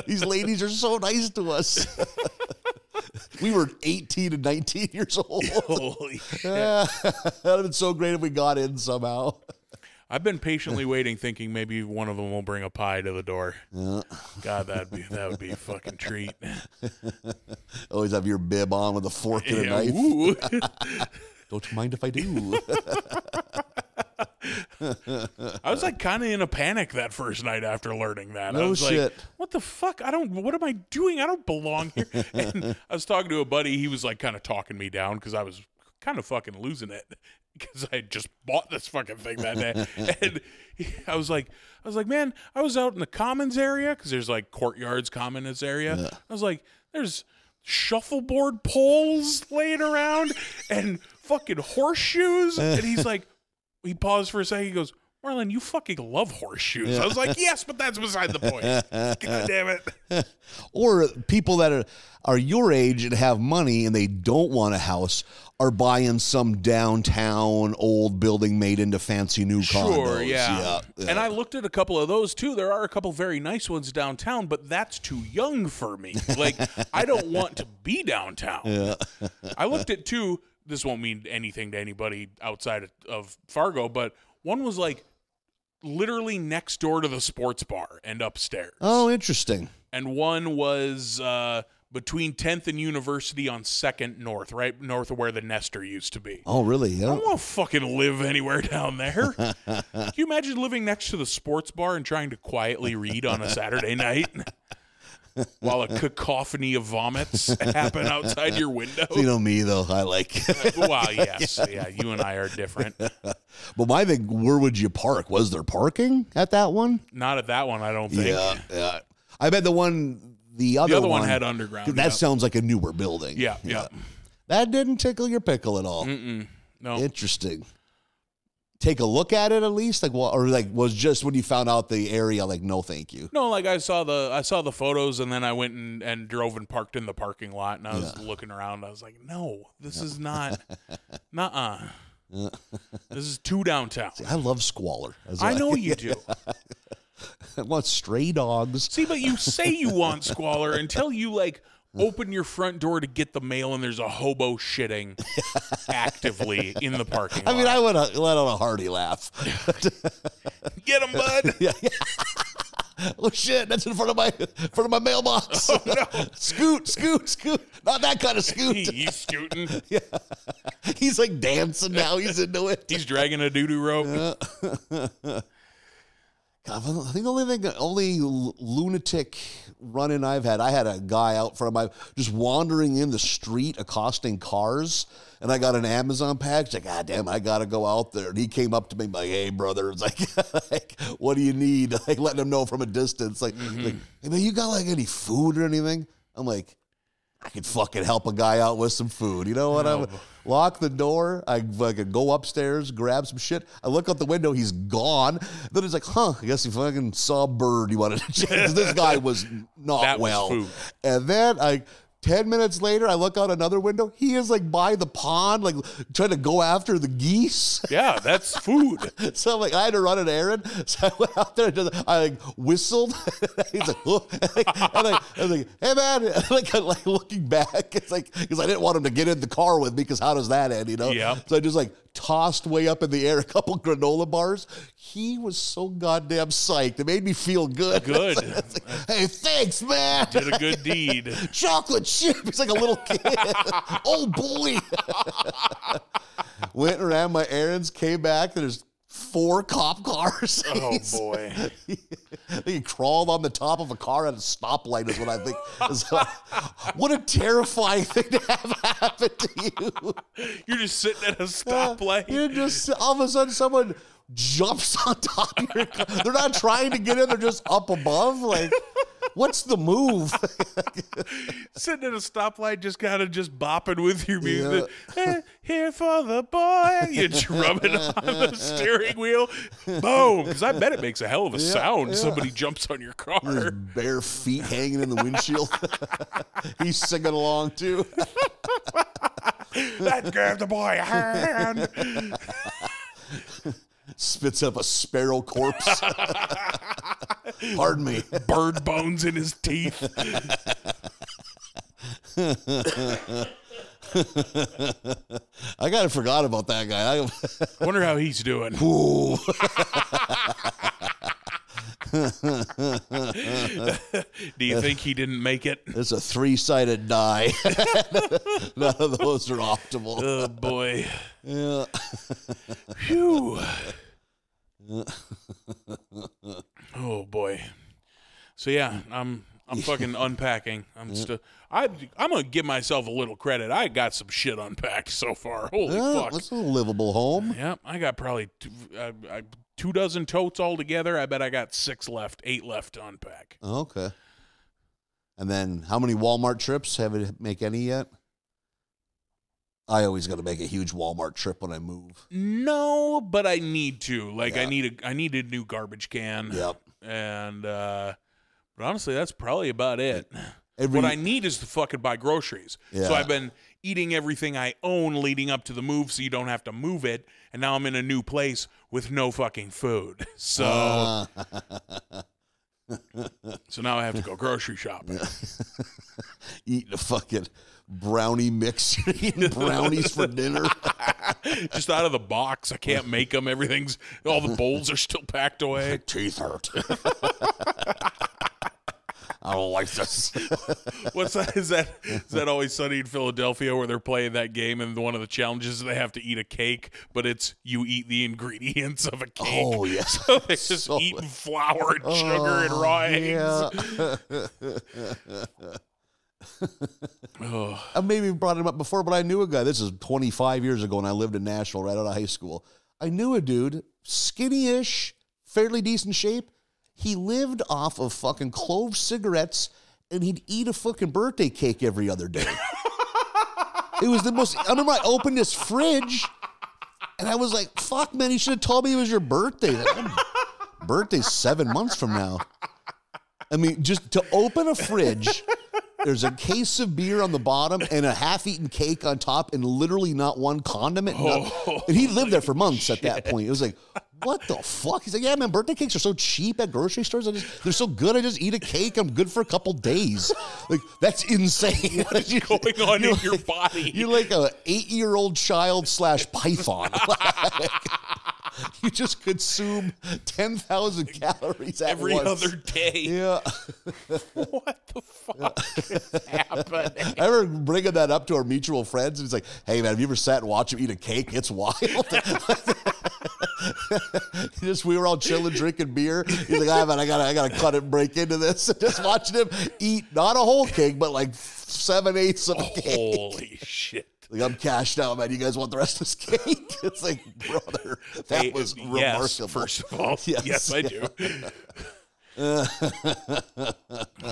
These ladies are so nice to us. We were 18 and 19 years old. Holy shit. That would have been so great if we got in somehow. I've been patiently waiting, thinking maybe one of them will bring a pie to the door. Yeah. God, that would be a fucking treat. Always have your bib on with a fork and a knife. Ooh. Don't mind if I do. I was like kind of in a panic that first night after learning that. No I was shit. like, what the fuck? What am I doing? I don't belong here. And I was talking to a buddy. He was like kind of talking me down because I was kind of fucking losing it because I had just bought this fucking thing that day. And I was like, man, I was out in the commons area because there's like courtyards, commons area. Yeah. I was like, there's shuffleboard poles laying around and fucking horseshoes. And he's like, he paused for a second. He goes, Marlin, you fucking love horseshoes. Yeah. I was like, yes, but that's beside the point. God damn it. Or people that are your age and have money and they don't want a house are buying some downtown old building made into fancy new condos. Sure, yeah. And I looked at a couple of those too. There are a couple very nice ones downtown, but that's too young for me. Like, I don't want to be downtown. Yeah. I looked at 2. This won't mean anything to anybody outside of Fargo, but one was like literally next door to the sports bar and upstairs. Oh, interesting. And one was between 10th and University on 2nd North, right north of where the Nestor used to be. Oh, really? Yeah. I don't want to fucking live anywhere down there. Can you imagine living next to the sports bar and trying to quietly read on a Saturday night? While a cacophony of vomits happen outside your window. You know me, though. I like Well, yes. Yeah, you and I are different. But my thing, where would you park? Was there parking at that one? Not at that one, I don't think. Yeah. I bet the other one had underground. That sounds like a newer building. Yeah. That didn't tickle your pickle at all. No. Interesting. Take a look at it at least, like, or like was just when you found out the area, like, no, thank you. No, like I saw the photos, and then I went and drove and parked in the parking lot, and I was looking around. I was like, no, this is not, nuh-uh. This is too downtown. See, I love squalor. I know you do. I want stray dogs. See, but you say you want squalor until you like open your front door to get the mail and there's a hobo shitting actively in the parking lot. I mean, I would have let out a hearty laugh. Get him, bud. Yeah. Oh shit! That's in front of my mailbox. Oh no! Scoot! Not that kind of scoot. He's scooting. Yeah. He's like dancing now. He's into it. He's dragging a doo-doo rope. God, I think the only lunatic run-in I had a guy out front of my, just wandering in the street, accosting cars, and I got an Amazon package. Like, God damn, I got to go out there. And he came up to me like, hey, brother. It's like, what do you need? Like, letting him know from a distance. Like, hey, man, you got like any food or anything? I'm like, I could fucking help a guy out with some food. You know what? I lock the door. I fucking go upstairs, grab some shit. I look out the window. He's gone. Then he's like, I guess he fucking saw a bird he wanted to chase. This guy was not That well. was food. And then 10 minutes later, I look out another window. He is like by the pond, like trying to go after the geese. Yeah, that's food. So I'm like, I had to run an errand. So I went out there and I like whistled. He's like, oh. And I was like, hey man, like looking back, it's like, because I didn't want him to get in the car with me, because how does that end, you know? Yeah. So I just like tossed way up in the air a couple granola bars. He was so goddamn psyched. It made me feel good. Good. Like, hey, thanks, man. Did a good deed. Chocolate chip. He's like a little kid. Oh boy. Went and ran my errands, came back. There's 4 cop cars. Oh boy. He crawled on the top of a car at a stoplight is what I think. What a terrifying thing to have happen to you. You're just sitting at a stoplight. You're just, all of a sudden someone jumps on top of your car. They're not trying to get in. They're just up above. Like, what's the move? Sitting at a stoplight, just kind of just bopping with your music. Yeah. Here for the boy. You drum it on the steering wheel. Boom. Because I bet it makes a hell of a sound. Somebody jumps on your car. His bare feet hanging in the windshield. He's singing along too. Let's give the boy a hand. Spits up a sparrow corpse. Pardon me. Bird bones in his teeth. I kind of forgot about that guy. Wonder how he's doing. Ooh. Do you think he didn't make it? It's a 3-sided die. None of those are optimal. Oh boy. Yeah. Phew. Oh boy. So yeah, I'm fucking unpacking. I'm gonna give myself a little credit. I got some shit unpacked so far. Holy fuck. That's a livable home. Yeah, I got probably 2 dozen totes altogether. I bet I got 8 left to unpack. Okay. And then how many Walmart trips? Haven't make any yet? I always got to make a huge Walmart trip when I move. No, but I need to. Like, Yeah. I need a new garbage can. Yep. And but honestly, that's probably about it. What I need is to fucking buy groceries. Yeah. So I've been eating everything I own leading up to the move, so you don't have to move it. And now I'm in a new place with no fucking food. So so now I have to go grocery shopping. Eating a fucking brownie mix. Eating brownies for dinner. Just out of the box. I can't make them. All the bowls are still packed away. My teeth hurt. I don't like this. What's that? Is that Always Sunny in Philadelphia where they're playing that game and one of the challenges is they have to eat a cake, but it's you eat the ingredients of a cake. Oh, yes. So they're just eating flour and sugar and raw eggs. I maybe brought him up before, but I knew a guy. This is 25 years ago when I lived in Nashville right out of high school. I knew a dude, skinny-ish, fairly decent shape. He lived off of fucking clove cigarettes, and he'd eat a fucking birthday cake every other day. It was the most... I remember I opened his fridge, and I was like, fuck, man, you should have told me it was your birthday. Like, birthday's 7 months from now. I mean, just to open a fridge... There's a case of beer on the bottom and a half-eaten cake on top and literally not one condiment. And he lived there for months at that point. It was like, what the fuck? He's like, yeah, man, birthday cakes are so cheap at grocery stores. They're so good. I just eat a cake. I'm good for a couple days. Like, that's insane. What's going on in your body? You're like a 8-year-old child / python. You just consume 10,000 calories at every once. other day. Yeah. What the fuck is happening? I remember bringing that up to our mutual friends, and he's like, hey, man, have you ever sat and watched him eat a cake? It's wild. We were all chilling, drinking beer. He's like, man, I gotta cut it and break into this. And just watching him eat not a whole cake, but like 7/8 of a cake. Holy shit. Like, I'm cashed out, man. You guys want the rest of this cake? It's like, brother, that was remarkable. Yes, first of all, yes I do.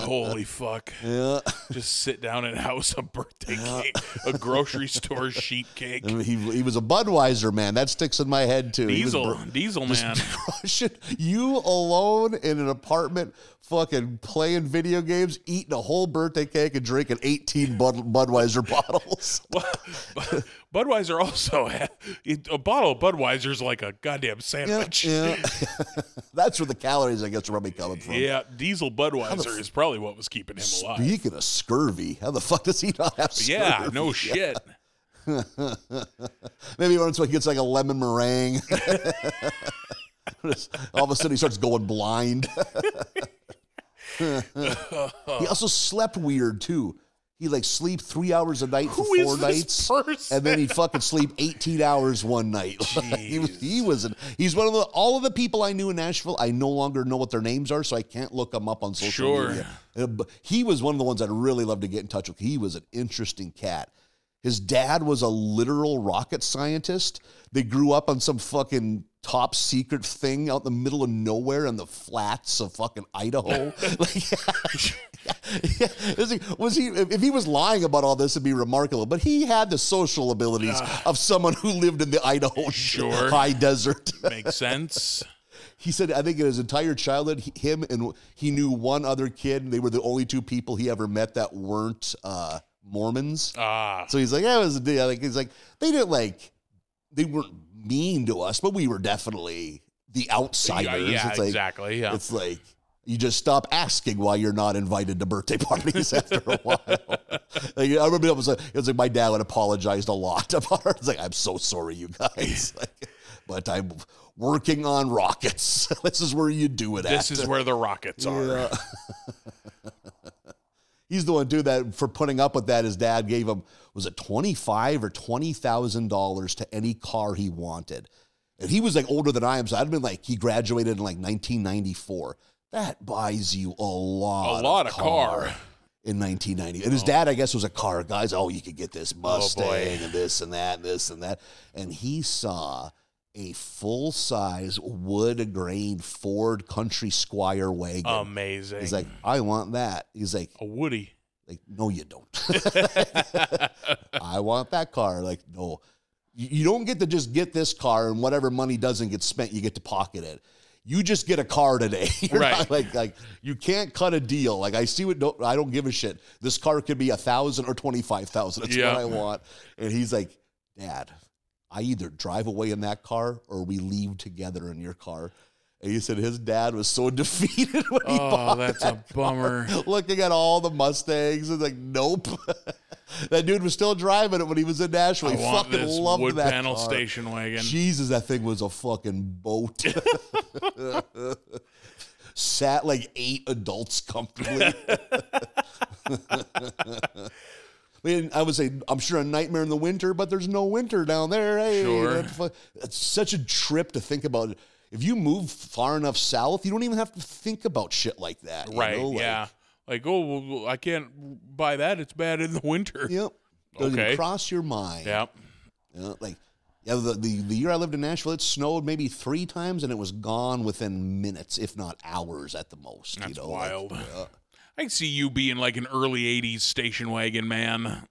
Holy fuck. Yeah. Just sit down and house a birthday cake, a grocery store sheet cake. I mean, he was a Budweiser man. That sticks in my head, too. Diesel man. You alone in an apartment fucking playing video games, eating a whole birthday cake and drinking 18 Budweiser bottles. Budweiser also had a bottle of Budweiser's like a goddamn sandwich. Yeah. That's where the calories, I guess, are probably coming from. Yeah, diesel Budweiser is probably what was keeping him alive. Speaking of scurvy, how the fuck does he not have scurvy? Yeah, no shit. Maybe once he gets like a lemon meringue. All of a sudden he starts going blind. He also slept weird too. He like sleep 3 hours a night for 4 nights, and then he'd fucking sleep 18 hours one night. He's one of all of the people I knew in Nashville. I no longer know what their names are, so I can't look them up on social media. He was one of the ones I'd really love to get in touch with. He was an interesting cat. His dad was a literal rocket scientist. They grew up on some fucking top secret thing out in the middle of nowhere in the flats of fucking Idaho. If he was lying about all this, it'd be remarkable. But he had the social abilities of someone who lived in the Idaho high desert. Makes sense. He said, I think in his entire childhood, he knew one other kid, and they were the only 2 people he ever met that weren't Mormons. So he's like, yeah, it was a deal. Like, he's like, they weren't mean to us, but we were definitely the outsiders. Yeah, it's like, exactly. Yeah. It's like you just stop asking why you're not invited to birthday parties after a while. Like, I remember it was like my dad had apologized a lot about her. It's like, I'm so sorry, you guys. But I'm working on rockets. This is where you do it at. This is where the rockets are. Yeah. He's the one, too, that for putting up with that, his dad gave him, was it $25,000 or $20,000 to any car he wanted. And he was like older than I am, so I'd been like, he graduated in like 1994. That buys you a lot of car in 1990. And his dad, I guess, was a car guy. You could get this Mustang and this and that and this and that. And he saw a full-size wood-grain Ford Country Squire wagon. Amazing. He's like, I want that. He's like, a Woody. Like, no, you don't. I want that car. Like, no. You don't get to just get this car and whatever money doesn't get spent, you get to pocket it. You just get a car today. Right. Like you can't cut a deal. Like, I see I don't give a shit. This car could be $1,000 or $25,000. That's what I want. And he's like, Dad, I either drive away in that car or we leave together in your car. And he said his dad was so defeated when he bought that's a bummer. Looking at all the Mustangs and like, nope. That dude was still driving it when he was in Nashville. He fucking loved wood that panel car. station wagon. Jesus, that thing was a fucking boat. Sat like 8 adults comfortably. I mean, I would say, I'm sure a nightmare in the winter, but there's no winter down there. Hey, sure. It's such a trip to think about. If you move far enough south, you don't even have to think about shit like that. Right, yeah. Like, well, I can't buy that. It's bad in the winter. Yep. Doesn't even cross your mind. Yep. The year I lived in Nashville, it snowed maybe 3 times, and it was gone within minutes, if not hours at the most. That's wild. I can see you being like an early 80s station wagon man.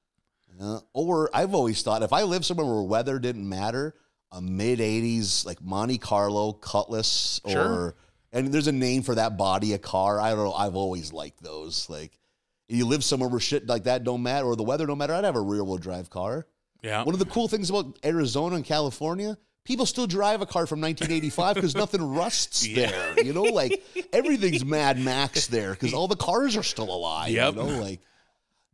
Or I've always thought, if I lived somewhere where weather didn't matter, a mid-80s, like Monte Carlo, Cutlass, and there's a name for that body of car. I don't know. I've always liked those. Like, you live somewhere where shit like that don't matter, or the weather don't matter, I'd have a rear-wheel drive car. Yeah. One of the cool things about Arizona and California, people still drive a car from 1985 because nothing rusts there. You know, like, everything's Mad Max there because all the cars are still alive. Yep. You know, like,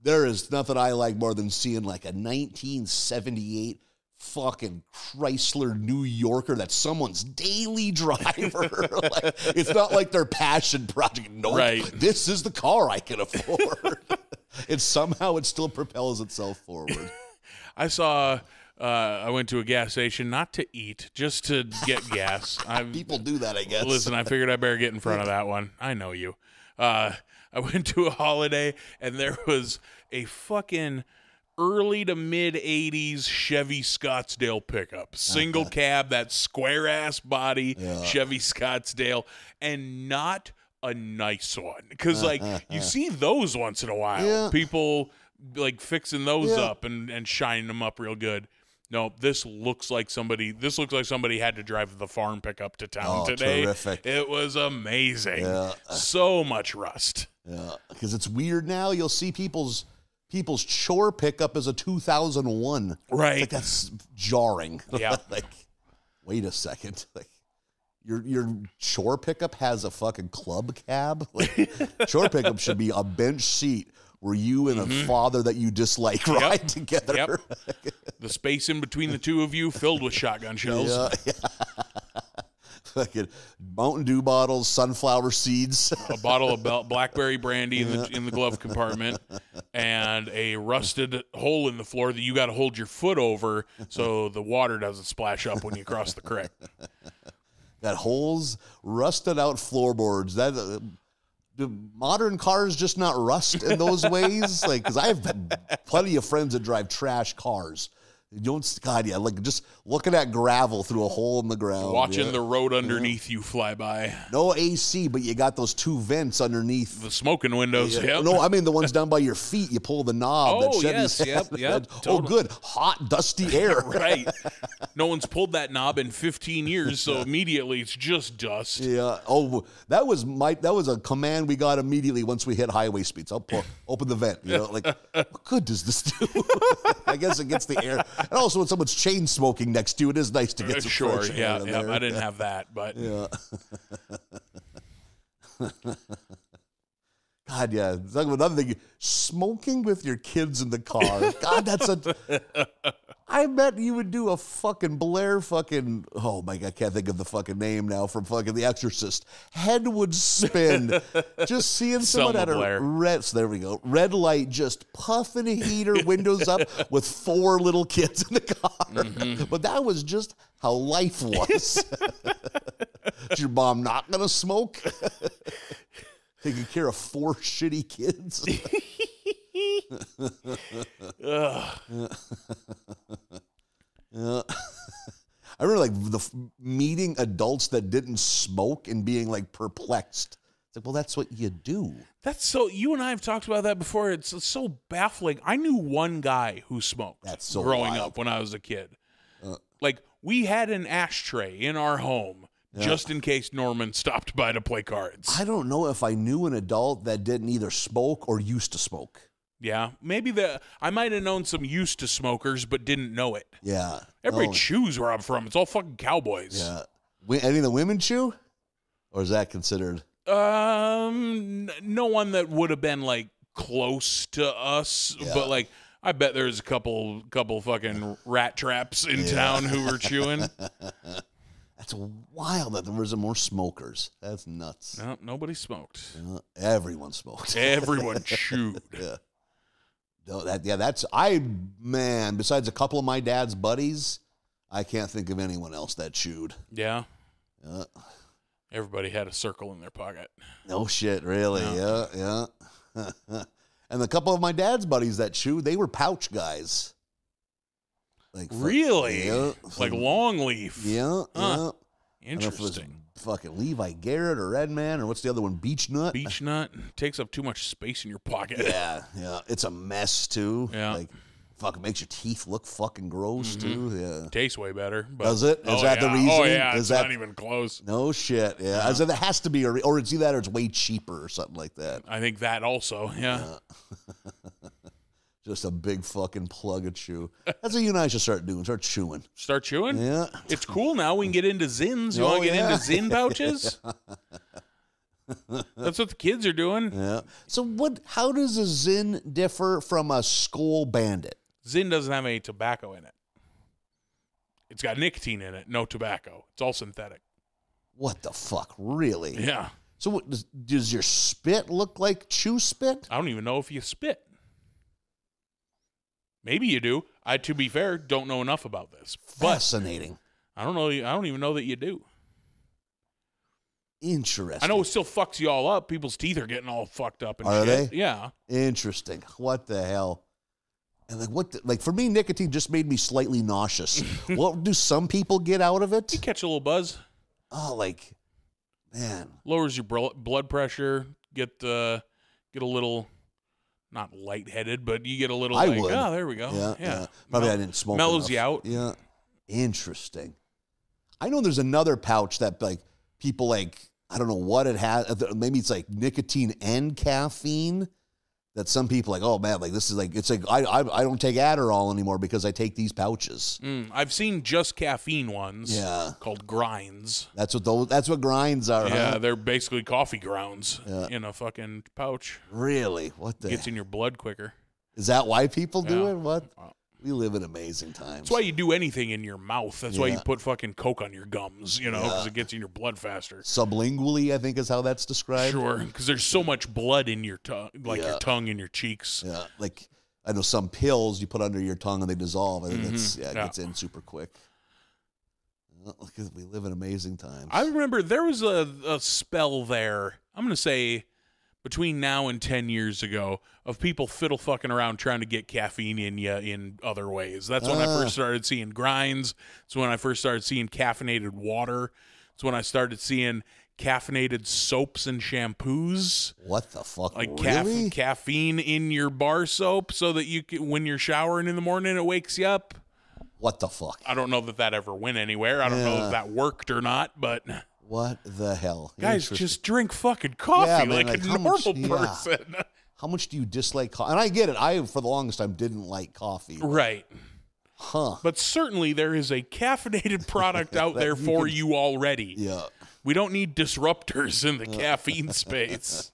there is nothing I like more than seeing like a 1978 fucking Chrysler New Yorker that's someone's daily driver. Like, it's not like their passion project. Nope, right. This is the car I can afford. And somehow it still propels itself forward. I went to a gas station, not to eat, just to get gas. People do that, I guess. Listen, I figured I better get in front of that one. I know you. I went to a holiday, and there was a fucking early to mid 80s Chevy Scottsdale pickup, single cab, that square ass body, Chevy Scottsdale, and not a nice one. Because, like, you see those once in a while. Yeah. People, like, fixing those up and shining them up real good. No, this looks like somebody had to drive the farm pickup to town today. Terrific. It was amazing. Yeah. So much rust. Yeah, because it's weird now. You'll see people's chore pickup as a 2001. Right. It's like, that's jarring. Yeah. Like, wait a second. Like, your chore pickup has a fucking club cab? Like, chore pickup should be a bench seat where you and a father that you dislike ride together. Yep. The space in between the two of you filled with shotgun shells. Yeah. Fucking Mountain Dew bottles, sunflower seeds, a bottle of blackberry brandy in the glove compartment, and a rusted hole in the floor that you got to hold your foot over so the water doesn't splash up when you cross the creek. That holes, rusted out floorboards. That do modern cars just not rust in those ways? Like, because I've had plenty of friends that drive trash cars. You don't, God, yeah, like just looking at gravel through a hole in the ground. Watching the road underneath you fly by. No AC, but you got those two vents underneath. The smoking windows, yep. No, I mean the ones down by your feet. You pull the knob. Oh, that yes, yep. Oh, good. Hot, dusty air. Right. No one's pulled that knob in 15 years, so immediately it's just dust. Yeah. Oh, that was a command we got immediately once we hit highway speeds. Open the vent. You know, like, what good does this do? I guess it gets the air. And also, when someone's chain smoking next to you, it is nice to get some fresh air in there. I didn't have that, but yeah. God, yeah. It's like another thing. Smoking with your kids in the car. God, I bet you would do a fucking Blair fucking, oh my God, I can't think of the fucking name now from fucking The Exorcist. Head would spin. Just seeing someone at a red light, just puffing a heater, windows up with 4 little kids in the car. Mm-hmm. But that was just how life was. Is your mom not going to smoke? Taking care of 4 shitty kids. I remember like meeting adults that didn't smoke and being like perplexed. It's like, well, that's what you do. That's so. You and I have talked about that before. It's so baffling. I knew one guy who smoked. That's so growing wild. up when I was a kid. Like we had an ashtray in our home. Yeah. Just in case Norman stopped by to play cards. I don't know if I knew an adult that didn't either smoke or used to smoke. Yeah, maybe I might have known some used to smokers, but didn't know it. Yeah. Everybody chews where I'm from. It's all fucking cowboys. Yeah. Any of the women chew? Or is that considered? No one that would have been like close to us, but like I bet there's a couple fucking rat traps in town who were chewing. That's wild that there wasn't more smokers. That's nuts. No, nobody smoked. Everyone smoked. Everyone chewed. Yeah. No, besides a couple of my dad's buddies, I can't think of anyone else that chewed. Yeah. Everybody had a circle in their pocket. No shit, really. Yeah. And a couple of my dad's buddies that chewed, they were pouch guys. Like really? Like long leaf. Yeah. Interesting. Fucking Levi Garrett or Redman or what's the other one? Beech Nut? Beech Nut takes up too much space in your pocket. Yeah. It's a mess too. Yeah. Like fucking makes your teeth look fucking gross too. Yeah. Tastes way better. But, does it? Is that the reason? Oh yeah, it's not even close. No shit. Yeah. That has to be, or it's either that or it's way cheaper or something like that. I think that also. Yeah. Just a big fucking plug of chew. That's what you and I should start doing. Start chewing. Start chewing? Yeah. It's cool now. We can get into Zins. You want to get into Zin pouches? That's what the kids are doing. Yeah. So how does a Zin differ from a Skull Bandit? Zin doesn't have any tobacco in it. It's got nicotine in it, no tobacco. It's all synthetic. What the fuck? Really? Yeah. So what, does your spit look like chew spit? I don't even know if you spit. Maybe you do. To be fair, don't know enough about this. Fascinating. I don't know. I don't even know that you do. Interesting. I know it still fucks you all up. People's teeth are getting all fucked up and shit. Are they? Yeah. Interesting. What the hell? And like for me, nicotine just made me slightly nauseous. What do some people get out of it? You catch a little buzz. Oh, like Man. Lowers your blood pressure. Get a little, not lightheaded, but you get a little. I like, would. oh, there we go. Yeah. Probably I didn't smoke. Mellows enough. you out. Yeah. Interesting. I know there's another pouch that like people like. I don't know what it has. Maybe it's like nicotine and caffeine. That some people like, oh man, like this is like, it's like I don't take Adderall anymore because I take these pouches. I've seen just caffeine ones. Yeah, called grinds. That's what grinds are. Yeah, huh? they're basically coffee grounds in a fucking pouch. Really? What the? Gets in your blood quicker. Is that why people do Yeah. it? What? We live in amazing times. That's why you do anything in your mouth. That's why you put fucking Coke on your gums, because it gets in your blood faster. Sublingually, I think is how that's described. Sure, because there's so much blood in your tongue, your tongue and your cheeks. Yeah, like I know some pills you put under your tongue and they dissolve. I think it gets in super quick. Look, we live in amazing times. I remember there was a spell there, I'm going to say between now and 10 years ago, of people fiddle fucking around trying to get caffeine in you in other ways. That's when I first started seeing grinds. It's when I first started seeing caffeinated water. It's when I started seeing caffeinated soaps and shampoos. What the fuck? Like really? caffeine in your bar soap so that you can, when you're showering in the morning, it wakes you up. What the fuck? I don't know that ever went anywhere. I don't know if that worked or not, but what the hell? Guys, just drink fucking coffee like a normal person. How much do you dislike coffee? And I get it. I, for the longest time, didn't like coffee. Right. Huh. But certainly there is a caffeinated product out there for you already. Yeah. We don't need disruptors in the caffeine space.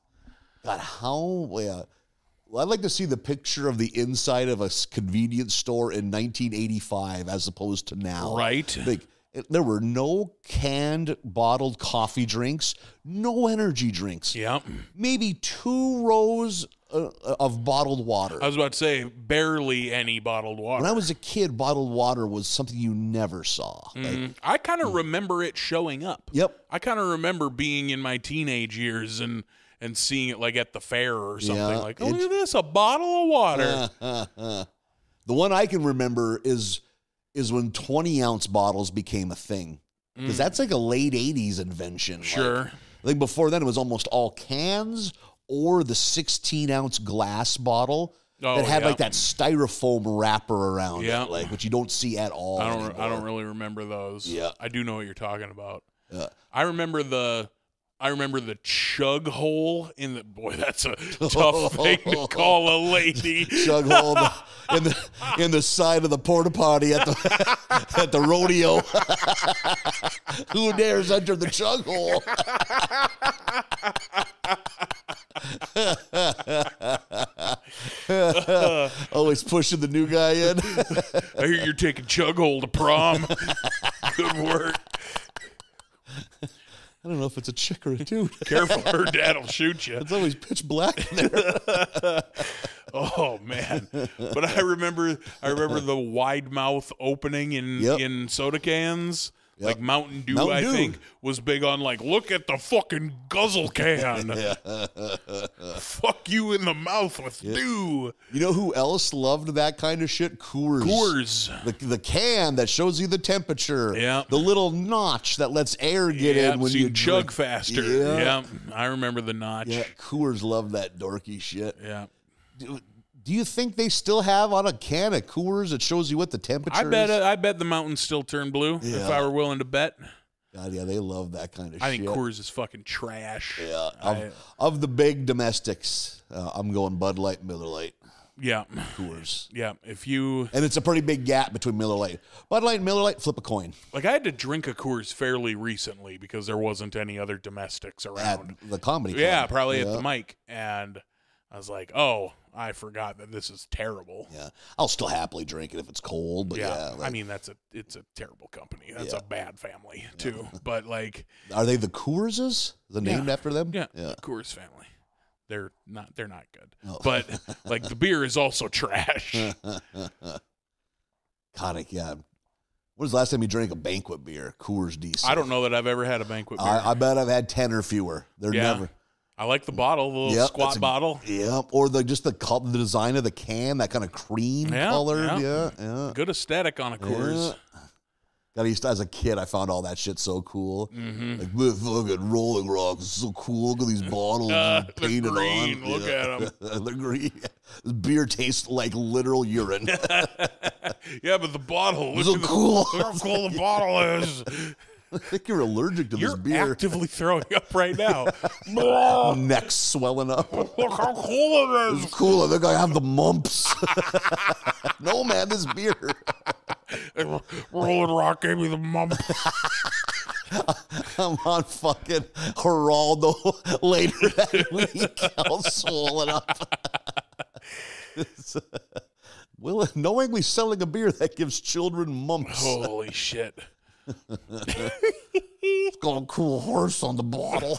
God, well, I'd like to see the picture of the inside of a convenience store in 1985 as opposed to now. Right. Like, there were no canned bottled coffee drinks, no energy drinks. Yep. Maybe 2 rows of bottled water. I was about to say, barely any bottled water. When I was a kid, bottled water was something you never saw. Like, I kind of remember it showing up. Yep. I kind of remember being in my teenage years and seeing it like at the fair or something. Yeah, Like, oh, look at this, a bottle of water. The one I can remember is when 20-ounce bottles became a thing. Because that's like a late 80s invention. Sure. Like, I think before then it was almost all cans or the 16-ounce glass bottle that had like that styrofoam wrapper around it, like, which you don't see at all. I don't really remember those. Yeah. I do know what you're talking about. Yeah. I remember the chug hole in the, boy, that's a tough thing to call a lady. Chug hole in the side of the porta potty at the at the rodeo. Who dares enter the chug hole? Always pushing the new guy in. I hear you're taking chug hole to prom. Good work. I don't know if it's a chick or a dude. Careful, her dad'll shoot you. It's always pitch black in there. Oh man! But I remember the wide mouth opening in soda cans. Yep. Like Mountain Dew, I think, was big on like, look at the fucking guzzle can. Fuck you in the mouth with dew. You know who else loved that kind of shit? Coors. The can that shows you the temperature. Yeah. The little notch that lets air get in when so you chug drink. faster. Yeah. I remember the notch. Yeah, Coors loved that dorky shit. Yeah. Do you think they still have on a can of Coors that shows you what the temperature is? I bet the mountains still turn blue if I were willing to bet. God, yeah, they love that kind of shit. I think Coors is fucking trash. Yeah. Of the big domestics, I'm going Bud Light, Miller Lite. Yeah. Coors. Yeah. And it's a pretty big gap between Miller Lite. Bud Light and Miller Lite, flip a coin. Like, I had to drink a Coors fairly recently because there wasn't any other domestics around. At the comedy club. Yeah, probably at the mic. And I was like, oh, I forgot that this is terrible. Yeah. I'll still happily drink it if it's cold, but I mean, it's a terrible company. That's a bad family too. But like, are they the Coorses? Is it named after them? Yeah. Coors family. They're not good. Oh. But like, the beer is also trash. God, yeah. When was the last time you drank a banquet beer? Coors DC. I don't know that I've ever had a banquet beer. I bet I've had 10 or fewer. They're never. I like the bottle, the little squat bottle. Yeah, or the design of the can, that kind of cream color. Yeah. Good aesthetic on a Coors. God, as a kid, I found all that shit so cool. Mm-hmm. Like, this fucking Rolling Rock is so cool. Look at these bottles painted green. on. Look at them. They're green. This beer tastes like literal urine. Yeah, but the bottle. It's so cool. Look how cool the bottle is. I think you're allergic to this You're beer. actively throwing up right now. Neck swelling up. Look how cool it is. It's cool. I think I have the mumps. No, man, this beer. Rolling Rock gave me the mump. I'm on fucking Geraldo later that week. All swollen up. Knowingly selling a beer that gives children mumps. Holy shit. It's got a cool horse on the bottle.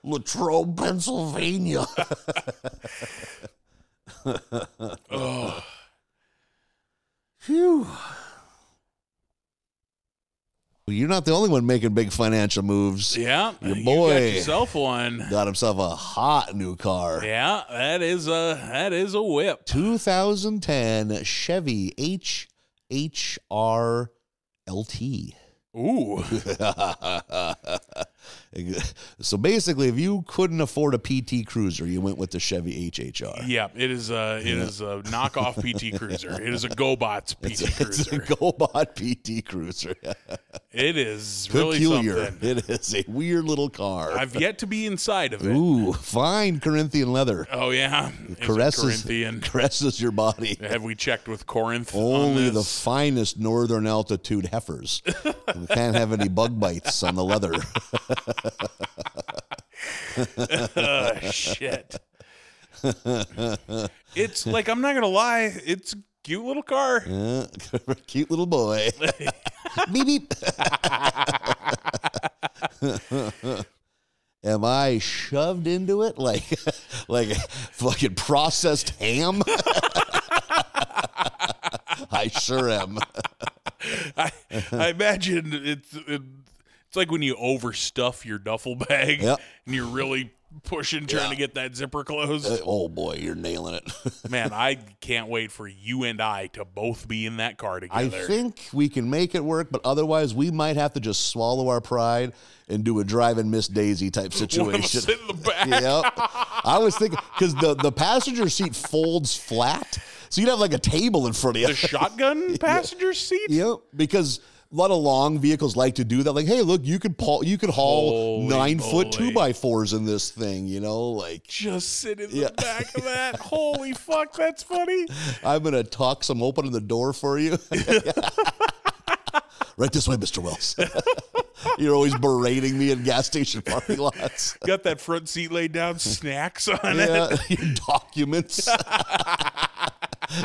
Latrobe, Pennsylvania. Oh. Phew. Well, you're not the only one making big financial moves. Yeah, Your you boy got yourself one. got himself a hot new car. Yeah, that is a whip. 2010 Chevy HHR LT. Ooh. So basically, if you couldn't afford a PT Cruiser, you went with the Chevy HHR. Yeah, it is a knockoff PT Cruiser. It is a GoBots PT It's a Cruiser. GoBot PT Cruiser. It is Peculiar. really something. It is a weird little car. I've yet to be inside of it. Ooh, fine Corinthian leather. Oh yeah, Is it Corinthian. Caresses your body. Have we checked with Corinth? on Only the this? finest northern altitude heifers. We can't have any bug bites on the leather. Shit. It's like, I'm not gonna lie, it's a cute little car. Cute little boy. Beep beep. Am I shoved into it like fucking processed ham? I sure am. I imagine it's like when you overstuff your duffel bag. Yep. And you're really pushing, trying to get that zipper closed. Oh boy, you're nailing it. Man, I can't wait for you and I to both be in that car together. I think we can make it work, but otherwise we might have to just swallow our pride and do a driving Miss Daisy type situation. Sit in the back. Yep. I was thinking, because the passenger seat folds flat, so you'd have like a table in front of you. The shotgun passenger seat? Yep, because a lot of long vehicles like to do that. Like, hey, look, you could haul Holy 9-foot moly. 2x4s in this thing, you know, like. Just sit in the back of that. Holy fuck, that's funny. I'm gonna tux. I'm opening the door for you. Right this way, Mr. Wells. You're always berating me in gas station parking lots. Got that front seat laid down, snacks on Yeah, it. your documents.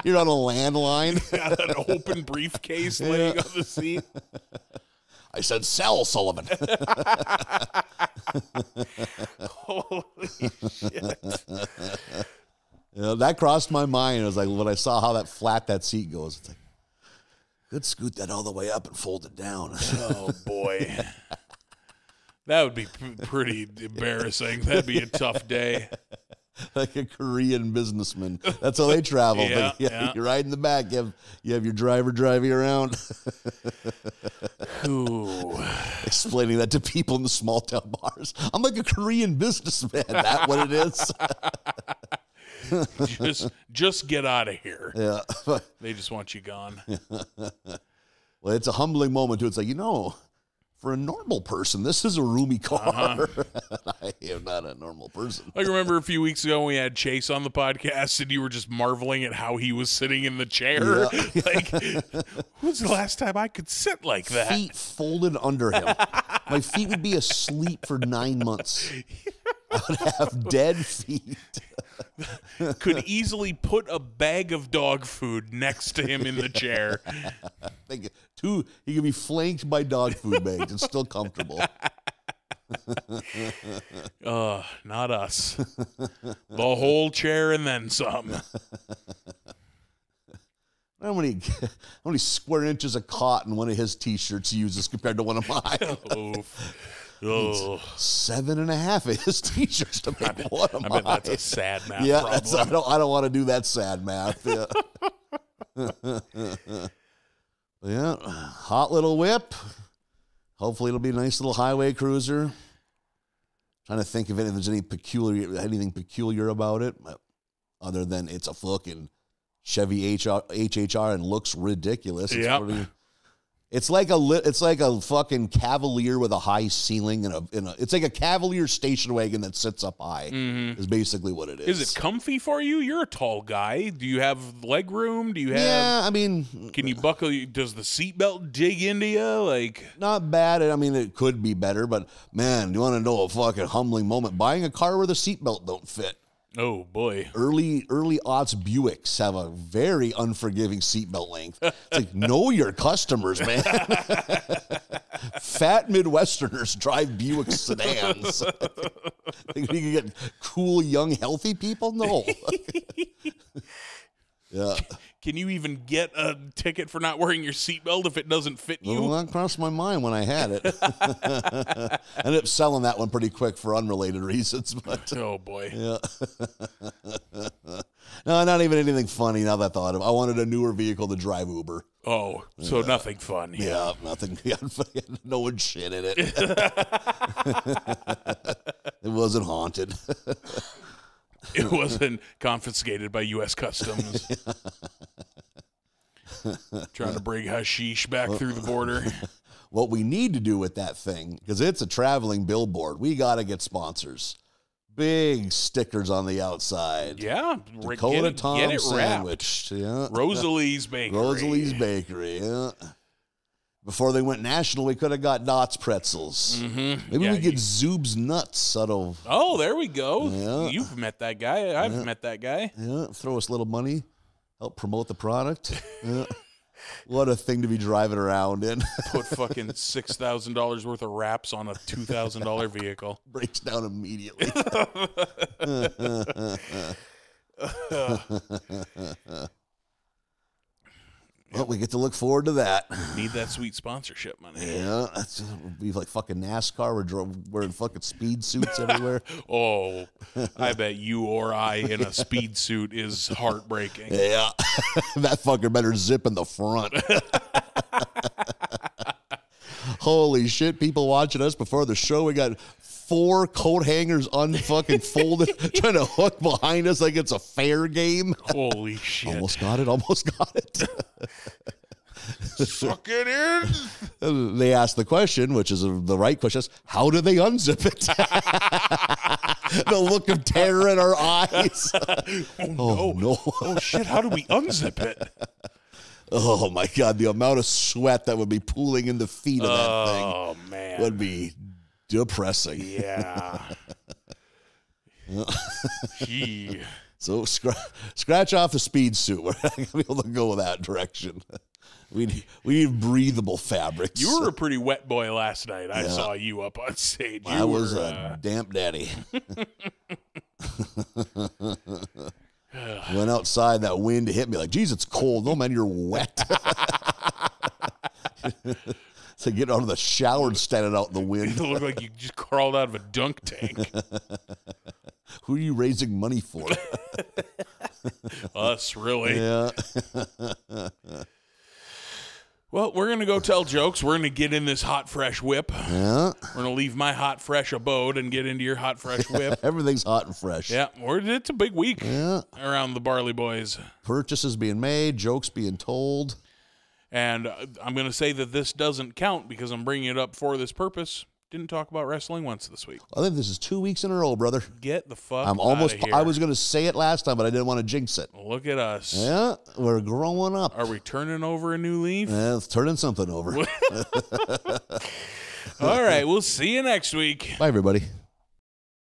You're on a landline. Got an open briefcase laying on the seat. I said, sell, Sullivan. Holy shit. You know, that crossed my mind. It was like when I saw how that flat that seat goes. It's like, could scoot that all the way up and fold it down. Oh, boy. That would be pretty embarrassing. That'd be a tough day. Like a Korean businessman. That's how they travel. Yeah, But you ride in the back. You have your driver driving you around. Ooh. Explaining that to people in the small town bars. I'm like a Korean businessman. That what it is? Just get out of here. Yeah. They just want you gone. Well, it's a humbling moment too. It's like, for a normal person, this is a roomy car. I am not a normal person. I remember a few weeks ago when we had Chase on the podcast and you were just marveling at how he was sitting in the chair. Yeah. Like, when's the last time I could sit like that? Feet folded under him. My feet would be asleep for 9 months. I would have dead feet. Could easily put a bag of dog food next to him in the chair. He could be flanked by dog food bags and still comfortable. Not us. The whole chair and then some. How many square inches of cotton one of his T-shirts uses compared to one of mine? Oh. 7.5 of his T-shirts to make one of mine. I bet that's a sad math Yeah, problem. I don't want to do that sad math. Yeah. Yeah, hot little whip. Hopefully it'll be a nice little highway cruiser. Trying to think if there's anything peculiar about it, other than it's a fucking Chevy HHR and looks ridiculous. It's like a fucking Cavalier with a high ceiling it's like a Cavalier station wagon that sits up high. Is basically what it is. Is it comfy for you? You're a tall guy. Do you have leg room? Do you have? Yeah, I mean, can you buckle? Does the seatbelt dig into you? Like, not bad. I mean, it could be better, but man, you want to know a fucking humbling moment? Buying a car where the seatbelt don't fit. Oh boy! Early aughts Buicks have a very unforgiving seatbelt length. It's like, know your customers, man. Fat Midwesterners drive Buick sedans. Think you can get cool, young, healthy people? No. Yeah. Can you even get a ticket for not wearing your seatbelt if it doesn't fit you? Well, that crossed my mind when I had it. I ended up selling that one pretty quick for unrelated reasons. But oh, boy. Yeah. No, not even anything funny now that I thought of it. I wanted a newer vehicle to drive Uber. Oh, so nothing fun. Yeah, nothing. No one shit in it. It wasn't haunted. It wasn't confiscated by U.S. Customs. Trying to bring hashish back through the border. What we need to do with that thing, because it's a traveling billboard, we got to get sponsors. Big stickers on the outside. Yeah. Dakota Tom sandwich. Yeah. Rosalie's Bakery. Rosalie's Bakery, yeah. Before they went national, we could have got Knott's Pretzels. Maybe we get Zoob's Nuts out of... Oh, there we go. Yeah. You've met that guy. I've met that guy. Yeah, throw us a little money. Help promote the product. Yeah. What a thing to be driving around in. Put fucking $6,000 worth of wraps on a $2,000 vehicle. Breaks down immediately. Well, we get to look forward to that. Need that sweet sponsorship money. Yeah, we're like fucking NASCAR. We're wearing fucking speed suits everywhere. Oh, I bet you or I in a speed suit is heartbreaking. Yeah, that fucker better zip in the front. Holy shit, people watching us before the show. We got 4 coat hangers unfucking folded, trying to hook behind us like it's a fair game. Holy shit. Almost got it. Suck it in. They asked the question, which is the right question, is how do they unzip it? The look of terror in our eyes. Oh, no. Oh, shit, how do we unzip it? Oh, my God, the amount of sweat that would be pooling in the feet of that thing. Oh, man. Would be depressing. Yeah. Gee. So scratch off the speed suit. We're not going to be able to go that direction. We need breathable fabrics. You were a pretty wet boy last night. I saw you up on stage. I was a damp daddy. Went outside, that wind hit me like, geez, it's cold. No, man, you're wet. So get out of the shower and stand out in the wind. You look like you just crawled out of a dunk tank. Who are you raising money for? Us, really. Yeah. Well, we're going to go tell jokes. We're going to get in this hot, fresh whip. Yeah. We're going to leave my hot, fresh abode and get into your hot, fresh whip. Everything's hot and fresh. Yeah, it's a big week around the Barley Boys. Purchases being made, jokes being told. And I'm going to say that this doesn't count because I'm bringing it up for this purpose. Didn't talk about wrestling once this week. I think this is 2 weeks in a row, brother. Get the fuck I'm almost. out of here. I was going to say it last time, but I didn't want to jinx it. Look at us. Yeah, we're growing up. Are we turning over a new leaf? Yeah, it's turning something over. All right, we'll see you next week. Bye, everybody.